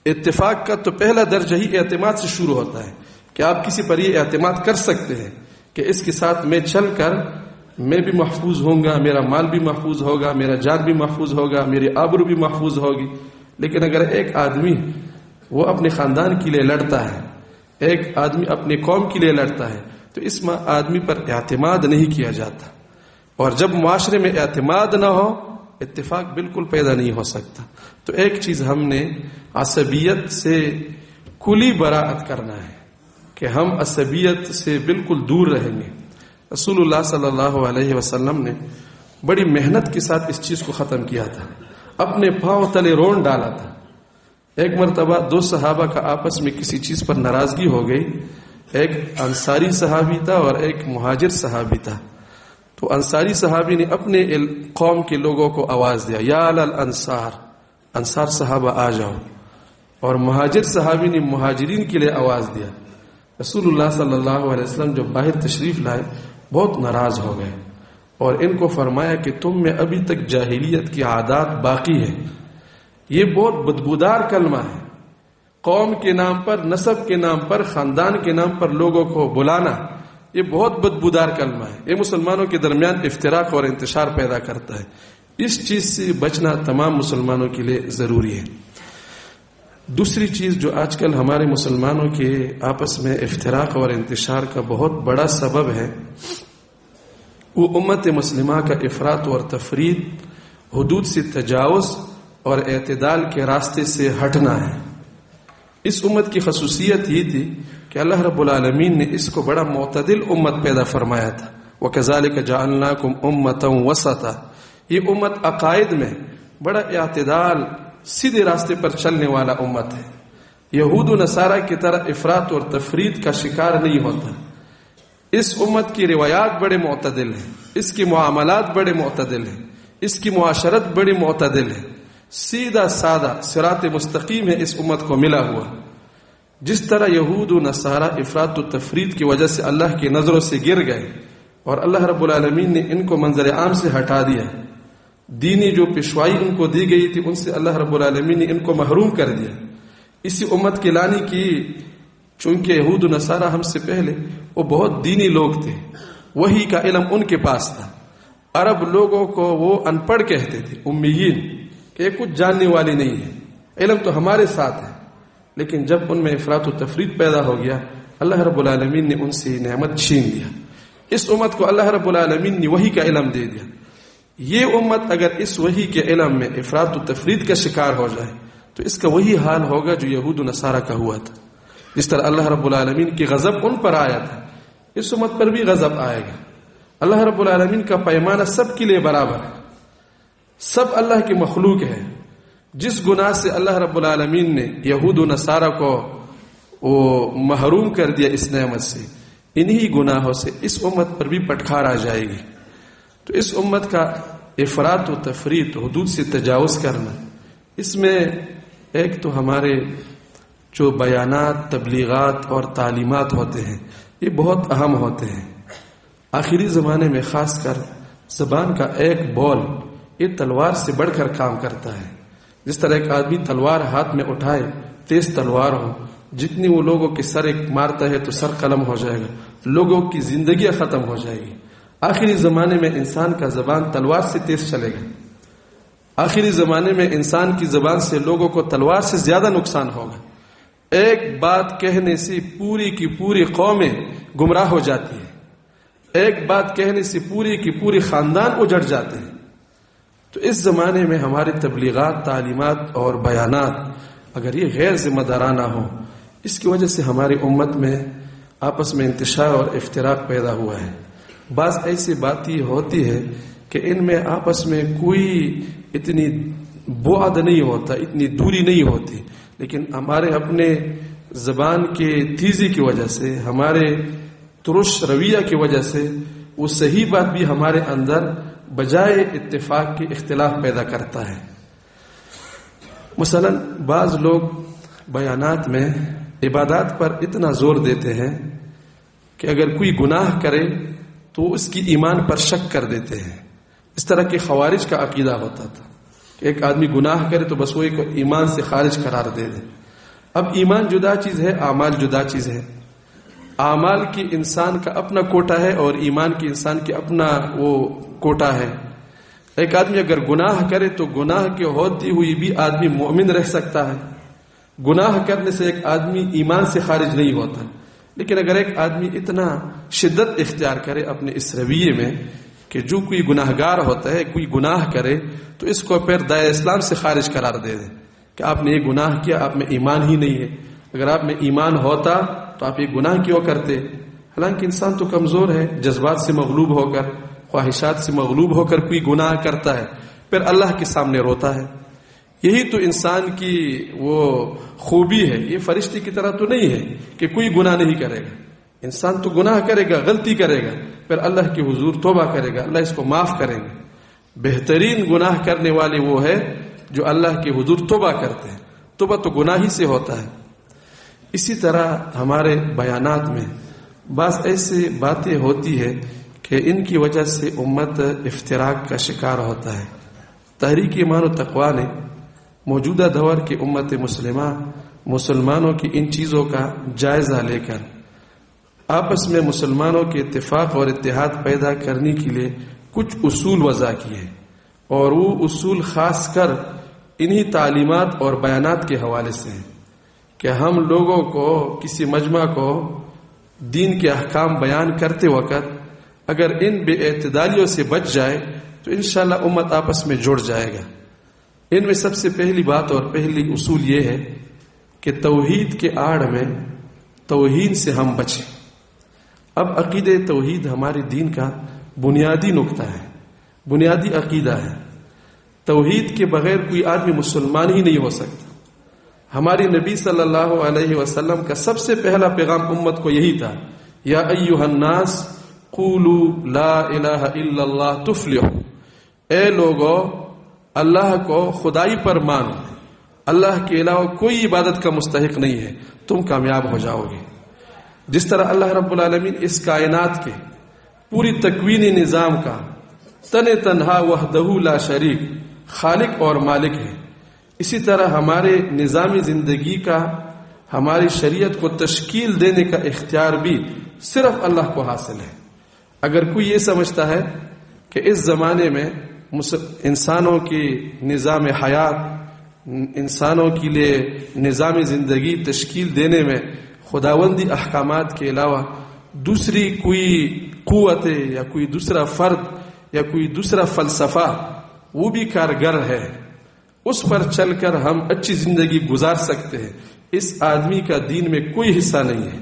اتفاق کا تو پہلا درجہ ہی اعتماد سے شروع ہوتا ہے کہ آپ کسی پر یہ اعتماد کر سکتے ہیں کہ اس کے ساتھ میں چل کر میں بھی محفوظ ہوں گا، میرا مال بھی محفوظ ہوگا، میرا جان بھی محفوظ ہوگا، میری آبرو بھی محفوظ ہوگی. لیکن اگر ایک آدمی وہ اپنے خاندان کے لیے لڑتا ہے، ایک آدمی اپنے قوم کے لیے لڑتا ہے تو اس میں آدمی پر اعتماد نہیں کیا جاتا، اور جب معاشرے میں اعتماد نہ ہو اتفاق بالکل پیدا نہیں ہو سکتا. تو ایک چیز ہم نے عصبیت سے کلی براءت کرنا ہے کہ ہم عصبیت سے بالکل دور رہیں گے. رسول اللہ صلی اللہ علیہ وسلم نے بڑی محنت کے ساتھ اس چیز کو ختم کیا تھا، اپنے پاؤں تلے رون ڈالا تھا. ایک مرتبہ دو صحابہ کا آپس میں کسی چیز پر ناراضگی ہو گئی. ایک انصاری صحابی تھا اور ایک مہاجر صحابی تھا. تو انصاری صحابی نے اپنے قوم کے لوگوں کو آواز دیا، یا الانصار، انصار صحابہ آ جاؤ. اور مہاجر صحابی نے مہاجرین کے لیے آواز دیا. رسول اللہ صلی اللہ علیہ وسلم جب باہر تشریف لائے بہت ناراض ہو گئے اور ان کو فرمایا کہ تم میں ابھی تک جاہلیت کی عادات باقی ہے. یہ بہت بدبودار کلمہ ہے. قوم کے نام پر، نسب کے نام پر، خاندان کے نام پر لوگوں کو بلانا یہ بہت بدبودار کلمہ ہے. یہ مسلمانوں کے درمیان افتراق اور انتشار پیدا کرتا ہے. اس چیز سے بچنا تمام مسلمانوں کے لیے ضروری ہے. دوسری چیز جو آج کل ہمارے مسلمانوں کے آپس میں افتراق اور انتشار کا بہت بڑا سبب ہے وہ امت مسلمہ کا افراط اور تفرید، حدود سے تجاوز اور اعتدال کے راستے سے ہٹنا ہے. اس امت کی خصوصیت یہ تھی کہ اللہ رب العالمین نے اس کو بڑا معتدل امت پیدا فرمایا تھا. وَكَذَلِكَ جَعَلْنَاكُمْ أُمَّةً وَسَطًا. یہ امت عقائد میں بڑا اعتدال، سیدھے راستے پر چلنے والا امت ہے. یہود و نصارہ کی طرح افراط اور تفرید کا شکار نہیں ہوتا. اس امت کی روایات بڑے معتدل ہیں، اس کی معاملات بڑے معتدل ہیں، اس کی معاشرت بڑی معتدل ہے. سیدھا سادہ صراط مستقیم ہے اس امت کو ملا ہوا. جس طرح یہود و نصارہ افراط و تفرید کی وجہ سے اللہ کی نظروں سے گر گئے اور اللہ رب العالمین نے ان کو منظر عام سے ہٹا دیا، دینی جو پیشوائی ان کو دی گئی تھی ان سے اللہ رب العالمین نے ان کو محروم کر دیا، اسی امت کی لانی کی۔ چونکہ یہود و نصارہ ہم سے پہلے وہ بہت دینی لوگ تھے، وحی کا علم ان کے پاس تھا، عرب لوگوں کو وہ ان پڑھ کہتے تھے، امیین، کہ کچھ جاننے والی نہیں ہے، علم تو ہمارے ساتھ ہے۔ لیکن جب ان میں افراط و تفرید پیدا ہو گیا، اللہ رب العالمین نے ان سے نعمت چھین دیا۔ اس امت کو اللہ رب العالمین نے وحی کا علم دے دیا۔ یہ امت اگر اس وحی کے علم میں افراط و تفرید کا شکار ہو جائے تو اس کا وہی حال ہوگا جو یہود و نصارہ کا ہوا تھا۔ جس طرح اللہ رب العالمین کی غضب ان پر آیا تھا، اس امت پر بھی غضب آئے گا۔ اللہ رب العالمین کا پیمانہ سب کے لیے برابر ہے، سب اللہ کی مخلوق ہے۔ جس گناہ سے اللہ رب العالمین نے یہود و نصارہ کو محروم کر دیا اس نعمت سے، انہی گناہوں سے اس امت پر بھی پٹخار آ جائے گی۔ تو اس امت کا افراط و تفرید، حدود سے تجاوز کرنا، اس میں ایک تو ہمارے جو بیانات، تبلیغات اور تعلیمات ہوتے ہیں یہ بہت اہم ہوتے ہیں۔ آخری زمانے میں خاص کر زبان کا ایک بول یہ تلوار سے بڑھ کر کام کرتا ہے۔ جس طرح ایک آدمی تلوار ہاتھ میں اٹھائے، تیز تلوار ہو، جتنی وہ لوگوں کے سر ایک مارتا ہے تو سر قلم ہو جائے گا، لوگوں کی زندگیاں ختم ہو جائے گی۔ آخری زمانے میں انسان کا زبان تلوار سے تیز چلے گا۔ آخری زمانے میں انسان کی زبان سے لوگوں کو تلوار سے زیادہ نقصان ہوگا۔ ایک بات کہنے سے پوری کی پوری قومیں گمراہ ہو جاتی ہے، ایک بات کہنے سے پوری کی پوری خاندان اجڑ جاتے ہیں۔ تو اس زمانے میں ہماری تبلیغات، تعلیمات اور بیانات اگر یہ غیر ذمہ دارانہ ہوں، اس کی وجہ سے ہماری امت میں آپس میں انتشار اور افتراق پیدا ہوا ہے۔ بعض ایسی باتیں ہوتی ہے کہ ان میں آپس میں کوئی اتنی بعد نہیں ہوتا، اتنی دوری نہیں ہوتی، لیکن ہمارے اپنے زبان کے تیزی کی وجہ سے، ہمارے ترش رویہ کی وجہ سے وہ صحیح بات بھی ہمارے اندر بجائے اتفاق کے اختلاف پیدا کرتا ہے۔ مثلا بعض لوگ بیانات میں عبادات پر اتنا زور دیتے ہیں کہ اگر کوئی گناہ کرے تو اس کی ایمان پر شک کر دیتے ہیں۔ اس طرح کے خوارج کا عقیدہ ہوتا تھا کہ ایک آدمی گناہ کرے تو بس وہ ایک ایمان سے خارج قرار دے دے۔ اب ایمان جدا چیز ہے، اعمال جدا چیز ہے۔ اعمال کی انسان کا اپنا کوٹا ہے اور ایمان کی انسان کی اپنا وہ کوٹا ہے۔ ایک آدمی اگر گناہ کرے تو گناہ کے ہوتی ہوئی بھی آدمی مومن رہ سکتا ہے۔ گناہ کرنے سے ایک آدمی ایمان سے خارج نہیں ہوتا، لیکن اگر ایک آدمی اتنا شدت اختیار کرے اپنے اس رویے میں کہ جو کوئی گناہ گار ہوتا ہے، کوئی گناہ کرے تو اس کو پھر دائرہ اسلام سے خارج قرار دے دے کہ آپ نے یہ گناہ کیا، آپ میں ایمان ہی نہیں ہے۔ اگر آپ میں ایمان ہوتا تو آپ یہ گناہ کیوں کرتے؟ حالانکہ انسان تو کمزور ہے، جذبات سے مغلوب ہو کر، خواہشات سے مغلوب ہو کر کوئی گناہ کرتا ہے، پھر اللہ کے سامنے روتا ہے۔ یہی تو انسان کی وہ خوبی ہے۔ یہ فرشتے کی طرح تو نہیں ہے کہ کوئی گناہ نہیں کرے گا۔ انسان تو گناہ کرے گا، غلطی کرے گا، پھر اللہ کے حضور توبہ کرے گا، اللہ اس کو معاف کریں گے۔ بہترین گناہ کرنے والے وہ ہے جو اللہ کے حضور توبہ کرتے ہیں۔ توبہ تو گناہ ہی سے ہوتا ہے۔ اسی طرح ہمارے بیانات میں بعض ایسی باتیں ہوتی ہے کہ ان کی وجہ سے امت افتراق کا شکار ہوتا ہے۔ تحریک ایمان و تقویٰ نے موجودہ دور کی امت مسلمہ مسلمانوں کی ان چیزوں کا جائزہ لے کر آپس میں مسلمانوں کے اتفاق اور اتحاد پیدا کرنے کے لیے کچھ اصول وضع کیے، اور وہ اصول خاص کر انہی تعلیمات اور بیانات کے حوالے سے ہیں کہ ہم لوگوں کو، کسی مجمع کو دین کے احکام بیان کرتے وقت اگر ان بے اعتدالیوں سے بچ جائے تو انشاءاللہ امت آپس میں جڑ جائے گا۔ ان میں سب سے پہلی بات اور پہلی اصول یہ ہے کہ توحید کے آڑ میں توہین سے ہم بچیں۔ اب عقید توحید ہمارے دین کا بنیادی نقطہ ہے، بنیادی عقیدہ ہے۔ توحید کے بغیر کوئی آدمی مسلمان ہی نہیں ہو سکتا۔ ہماری نبی صلی اللہ علیہ وسلم کا سب سے پہلا پیغام امت کو یہی تھا، یا ایھا الناس قولوا لا الہ الا اللہ تفلحوا، اے لوگو اللہ کو خدائی پر مانو، اللہ کے علاوہ کوئی عبادت کا مستحق نہیں ہے، تم کامیاب ہو جاؤ گے۔ جس طرح اللہ رب العالمین اس کائنات کے پوری تکوینی نظام کا تن تنہا وحدہ لا شریک خالق اور مالک ہے، اسی طرح ہمارے نظامی زندگی کا، ہماری شریعت کو تشکیل دینے کا اختیار بھی صرف اللہ کو حاصل ہے۔ اگر کوئی یہ سمجھتا ہے کہ اس زمانے میں انسانوں کی نظام حیات، انسانوں کے لیے نظام زندگی تشکیل دینے میں خداوندی احکامات کے علاوہ دوسری کوئی قوت یا کوئی دوسرا فرد یا کوئی دوسرا فلسفہ وہ بھی کارگر ہے، اس پر چل کر ہم اچھی زندگی گزار سکتے ہیں، اس آدمی کا دین میں کوئی حصہ نہیں ہے۔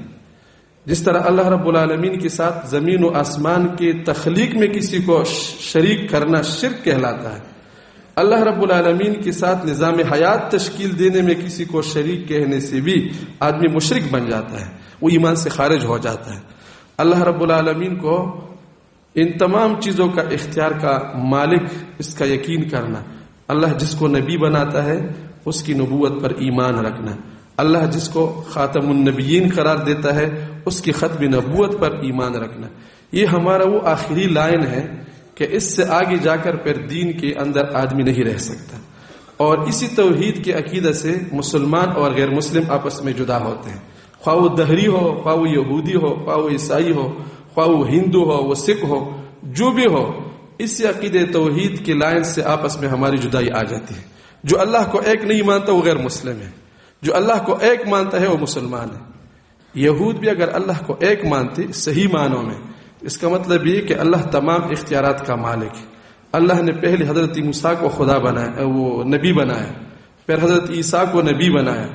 جس طرح اللہ رب العالمین کے ساتھ زمین و آسمان کے تخلیق میں کسی کو شریک کرنا شرک کہلاتا ہے، اللہ رب العالمین کے ساتھ نظام حیات تشکیل دینے میں کسی کو شریک کہنے سے بھی آدمی مشرک بن جاتا ہے، وہ ایمان سے خارج ہو جاتا ہے۔ اللہ رب العالمین کو ان تمام چیزوں کا اختیار کا مالک اس کا یقین کرنا، اللہ جس کو نبی بناتا ہے اس کی نبوت پر ایمان رکھنا، اللہ جس کو خاتم النبیین قرار دیتا ہے اس کی ختم نبوت پر ایمان رکھنا، یہ ہمارا وہ آخری لائن ہے کہ اس سے آگے جا کر پھر دین کے اندر آدمی نہیں رہ سکتا۔ اور اسی توحید کے عقیدہ سے مسلمان اور غیر مسلم آپس میں جدا ہوتے ہیں، خواہ وہ دہری ہو، خواہ وہ یہودی ہو، خواہ وہ عیسائی ہو، خواہ وہ ہندو ہو، وہ سکھ ہو، جو بھی ہو، اس عقیدے توحید کی لائن سے آپس میں ہماری جدائی آ جاتی ہے۔ جو اللہ کو ایک نہیں مانتا وہ غیر مسلم ہے، جو اللہ کو ایک مانتا ہے وہ مسلمان ہے۔ یہود بھی اگر اللہ کو ایک مانتے صحیح معنوں میں، اس کا مطلب یہ کہ اللہ تمام اختیارات کا مالک ہے۔ اللہ نے پہلے حضرت موسیٰ کو خدا بنایا، وہ نبی بنایا، پھر حضرت عیسیٰ کو نبی بنایا،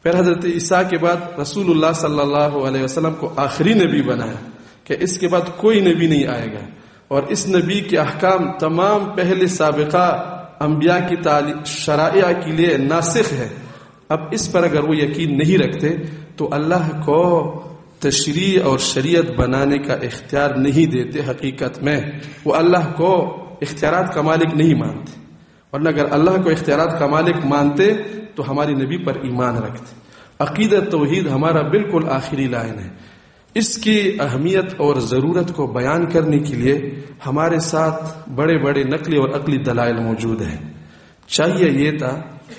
پھر حضرت عیسیٰ کے بعد رسول اللہ صلی اللہ علیہ وسلم کو آخری نبی بنایا کہ اس کے بعد کوئی نبی نہیں آئے گا، اور اس نبی کے احکام تمام پہلے سابقہ انبیاء کی شرائع کے لیے ناسخ ہے۔ اب اس پر اگر وہ یقین نہیں رکھتے تو اللہ کو تشریع اور شریعت بنانے کا اختیار نہیں دیتے، حقیقت میں وہ اللہ کو اختیارات کا مالک نہیں مانتے، ورنہ اگر اللہ کو اختیارات کا مالک مانتے تو ہماری نبی پر ایمان رکھتے۔ عقیدہ توحید ہمارا بالکل آخری لائن ہے۔ اس کی اہمیت اور ضرورت کو بیان کرنے کے لیے ہمارے ساتھ بڑے بڑے نقلی اور عقلی دلائل موجود ہیں۔ چاہیے یہ تھا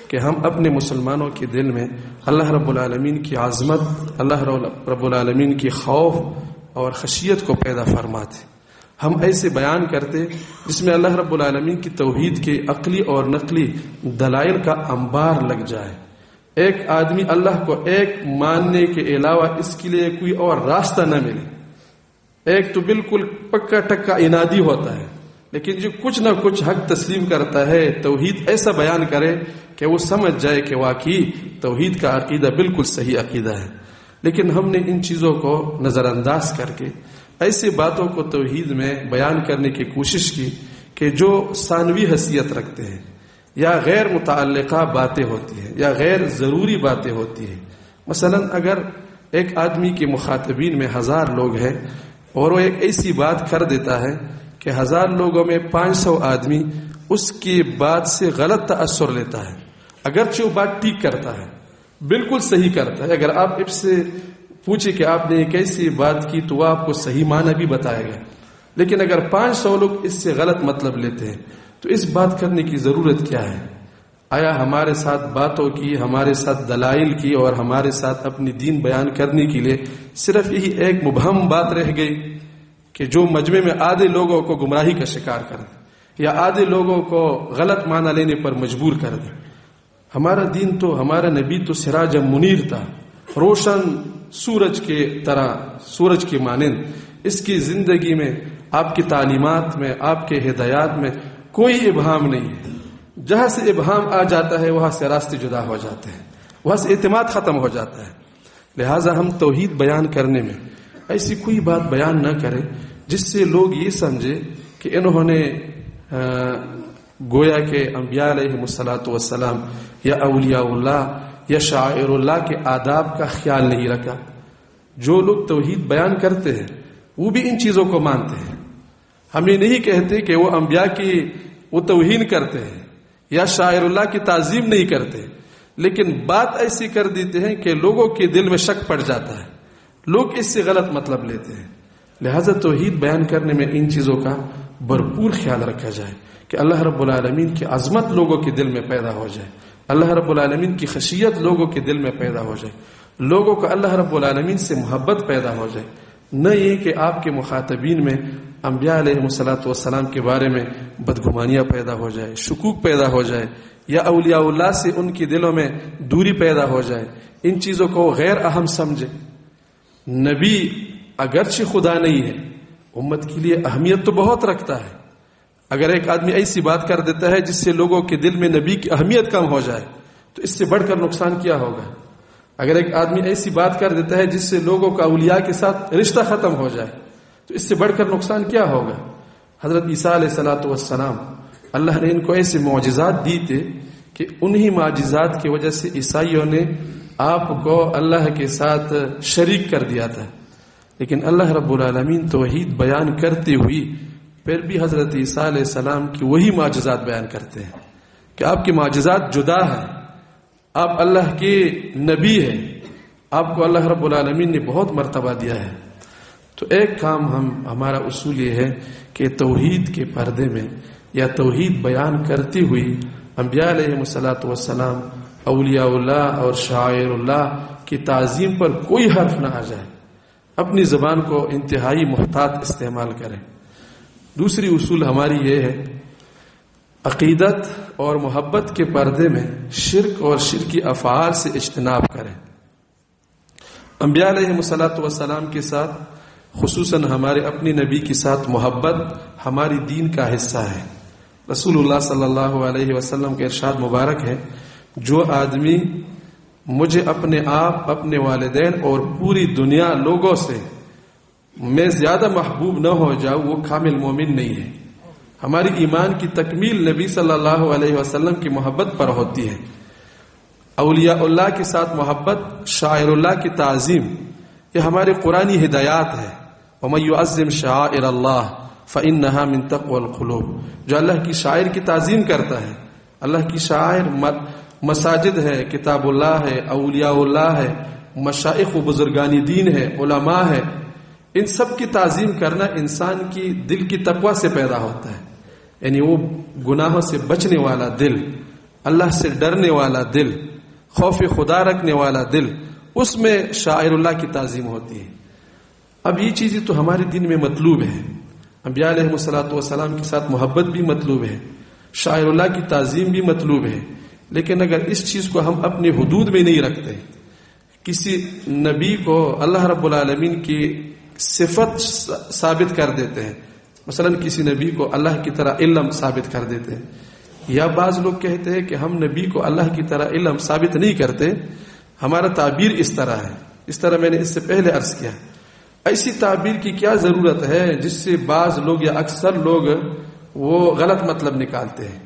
کہ ہم اپنے مسلمانوں کے دل میں اللہ رب العالمین کی عظمت، اللہ رب العالمین کی خوف اور خشیت کو پیدا فرماتے، ہم ایسے بیان کرتے جس میں اللہ رب العالمین کی توحید کے عقلی اور نقلی دلائل کا انبار لگ جائے۔ ایک آدمی اللہ کو ایک ماننے کے علاوہ اس کے لیے کوئی اور راستہ نہ ملے۔ ایک تو بالکل پکا ٹکا انادی ہوتا ہے، لیکن جو کچھ نہ کچھ حق تسلیم کرتا ہے، توحید ایسا بیان کرے کہ وہ سمجھ جائے کہ واقعی توحید کا عقیدہ بالکل صحیح عقیدہ ہے۔ لیکن ہم نے ان چیزوں کو نظر انداز کر کے ایسی باتوں کو توحید میں بیان کرنے کی کوشش کی کہ جو ثانوی حیثیت رکھتے ہیں، یا غیر متعلقہ باتیں ہوتی ہیں، یا غیر ضروری باتیں ہوتی ہیں۔ مثلا اگر ایک آدمی کے مخاطبین میں 1000 لوگ ہیں اور وہ ایک ایسی بات کر دیتا ہے کہ 1000 لوگوں میں 500 آدمی اس کی بات سے غلط تاثر لیتا ہے، اگرچہ وہ بات ٹھیک کرتا ہے، بالکل صحیح کرتا ہے، اگر آپ اس سے پوچھے کہ آپ نے ایک ایسی بات کی تو وہ آپ کو صحیح معنی بھی بتائے گا، لیکن اگر 500 لوگ اس سے غلط مطلب لیتے ہیں تو اس بات کرنے کی ضرورت کیا ہے؟ آیا ہمارے ساتھ باتوں کی، ہمارے ساتھ دلائل کی اور ہمارے ساتھ اپنی دین بیان کرنے کے لیے صرف یہی ایک مبہم بات رہ گئی کہ جو مجمع میں آدھے لوگوں کو گمراہی کا شکار کر دے یا آدھے لوگوں کو غلط معنی لینے پر مجبور کر دے؟ ہمارا دین تو، ہمارا نبی تو سراج منیر تھا، روشن سورج کے طرح، سورج کی مانند۔ اس کی زندگی میں، آپ کی تعلیمات میں، آپ کے ہدایات میں کوئی ابہام نہیں ہے۔ جہاں سے ابہام آ جاتا ہے وہاں سے راستے جدا ہو جاتے ہیں، وہاں سے اعتماد ختم ہو جاتا ہے۔ لہٰذا ہم توحید بیان کرنے میں ایسی کوئی بات بیان نہ کریں جس سے لوگ یہ سمجھے کہ انہوں نے گویا کہ انبیاء علیہ الصلاۃ والسلام یا اولیاء اللہ یا شاعر اللہ کے آداب کا خیال نہیں رکھا۔ جو لوگ توحید بیان کرتے ہیں وہ بھی ان چیزوں کو مانتے ہیں۔ ہم یہ نہیں کہتے کہ وہ انبیاء کی وہ توہین کرتے ہیں یا شاعر اللہ کی تعظیم نہیں کرتے، لیکن بات ایسی کر دیتے ہیں کہ لوگوں کے دل میں شک پڑ جاتا ہے، لوگ اس سے غلط مطلب لیتے ہیں. لہذا توحید بیان کرنے میں ان چیزوں کا بھرپور خیال رکھا جائے کہ اللہ رب العالمین کی عظمت لوگوں کے دل میں پیدا ہو جائے، اللہ رب العالمین کی خشیت لوگوں کے دل میں پیدا ہو جائے، لوگوں کو اللہ رب العالمین سے محبت پیدا ہو جائے. نہ یہ کہ آپ کے مخاطبین میں انبیاء علیہ الصلوۃ والسلام کے بارے میں بدگمانیاں پیدا ہو جائے، شکوک پیدا ہو جائے، یا اولیاء اللہ سے ان کے دلوں میں دوری پیدا ہو جائے، ان چیزوں کو غیر اہم سمجھے. نبی اگرچہ خدا نہیں ہے، امت کے لیے اہمیت تو بہت رکھتا ہے. اگر ایک آدمی ایسی بات کر دیتا ہے جس سے لوگوں کے دل میں نبی کی اہمیت کم ہو جائے تو اس سے بڑھ کر نقصان کیا ہوگا؟ اگر ایک آدمی ایسی بات کر دیتا ہے جس سے لوگوں کا اولیاء کے ساتھ رشتہ ختم ہو جائے تو اس سے بڑھ کر نقصان کیا ہوگا؟ حضرت عیسیٰ علیہ الصلوۃ والسلام، اللہ نے ان کو ایسے معجزات دی تھے کہ انہی معجزات کی وجہ سے عیسائیوں نے آپ کو اللہ کے ساتھ شریک کر دیا تھا. لیکن اللہ رب العالمین توحید بیان کرتے ہوئی پھر بھی حضرت عیسیٰ علیہ السلام کی وہی معجزات بیان کرتے ہیں کہ آپ کے معجزات جدا ہیں، آپ اللہ کے نبی ہیں، آپ کو اللہ رب العالمین نے بہت مرتبہ دیا ہے. تو ایک کام ہمارا اصول یہ ہے کہ توحید کے پردے میں یا توحید بیان کرتی ہوئی انبیاء علیہ الصلوۃ والسلام، اولیاء اللہ اور شاعر اللہ کی تعظیم پر کوئی حرف نہ آ جائے. اپنی زبان کو انتہائی محتاط استعمال کریں. دوسری اصول ہماری یہ ہے، عقیدت اور محبت کے پردے میں شرک اور شرکی افعال سے اجتناب کریں. انبیاء علیہ الصلوۃ والسلام کے ساتھ، خصوصاً ہمارے اپنے نبی کے ساتھ محبت ہماری دین کا حصہ ہے. رسول اللہ صلی اللہ علیہ وسلم کے ارشاد مبارک ہے، جو آدمی مجھے اپنے آپ، اپنے والدین اور پوری دنیا لوگوں سے میں زیادہ محبوب نہ ہو جاؤ، وہ کامل مومن نہیں ہے. ہماری ایمان کی تکمیل نبی صلی اللہ علیہ وسلم کی محبت پر ہوتی ہے. اولیاء اللہ کے ساتھ محبت، شاعر اللہ کی تعظیم، یہ ہمارے قرآنی ہدایات ہے. وَمَن يُعَظِّمْ شَعَائِرَ اللَّهِ فَإِنَّهَا مِن تَقْوَى الْقُلُوبِ. جو اللہ کی شاعر کی تعظیم کرتا ہے، اللہ کی شاعر مساجد ہے، کتاب اللہ ہے، اولیاء اللہ ہے، مشائخ و بزرگانی دین ہے، علماء ہے، ان سب کی تعظیم کرنا انسان کی دل کی تقوی سے پیدا ہوتا ہے. یعنی وہ گناہوں سے بچنے والا دل، اللہ سے ڈرنے والا دل، خوف خدا رکھنے والا دل، اس میں شاعر اللہ کی تعظیم ہوتی ہے. اب یہ چیزیں تو ہمارے دین میں مطلوب ہے. انبیاء علیہ الصلوۃ والسلام کے ساتھ محبت بھی مطلوب ہے، شاعر اللہ کی تعظیم بھی مطلوب ہے. لیکن اگر اس چیز کو ہم اپنے حدود میں نہیں رکھتے، کسی نبی کو اللہ رب العالمین کی صفت ثابت کر دیتے ہیں، مثلا کسی نبی کو اللہ کی طرح علم ثابت کر دیتے ہیں، یا بعض لوگ کہتے ہیں کہ ہم نبی کو اللہ کی طرح علم ثابت نہیں کرتے، ہمارا تعبیر اس طرح ہے. اس طرح میں نے اس سے پہلے عرض کیا، ایسی تعبیر کی کیا ضرورت ہے جس سے بعض لوگ یا اکثر لوگ وہ غلط مطلب نکالتے ہیں.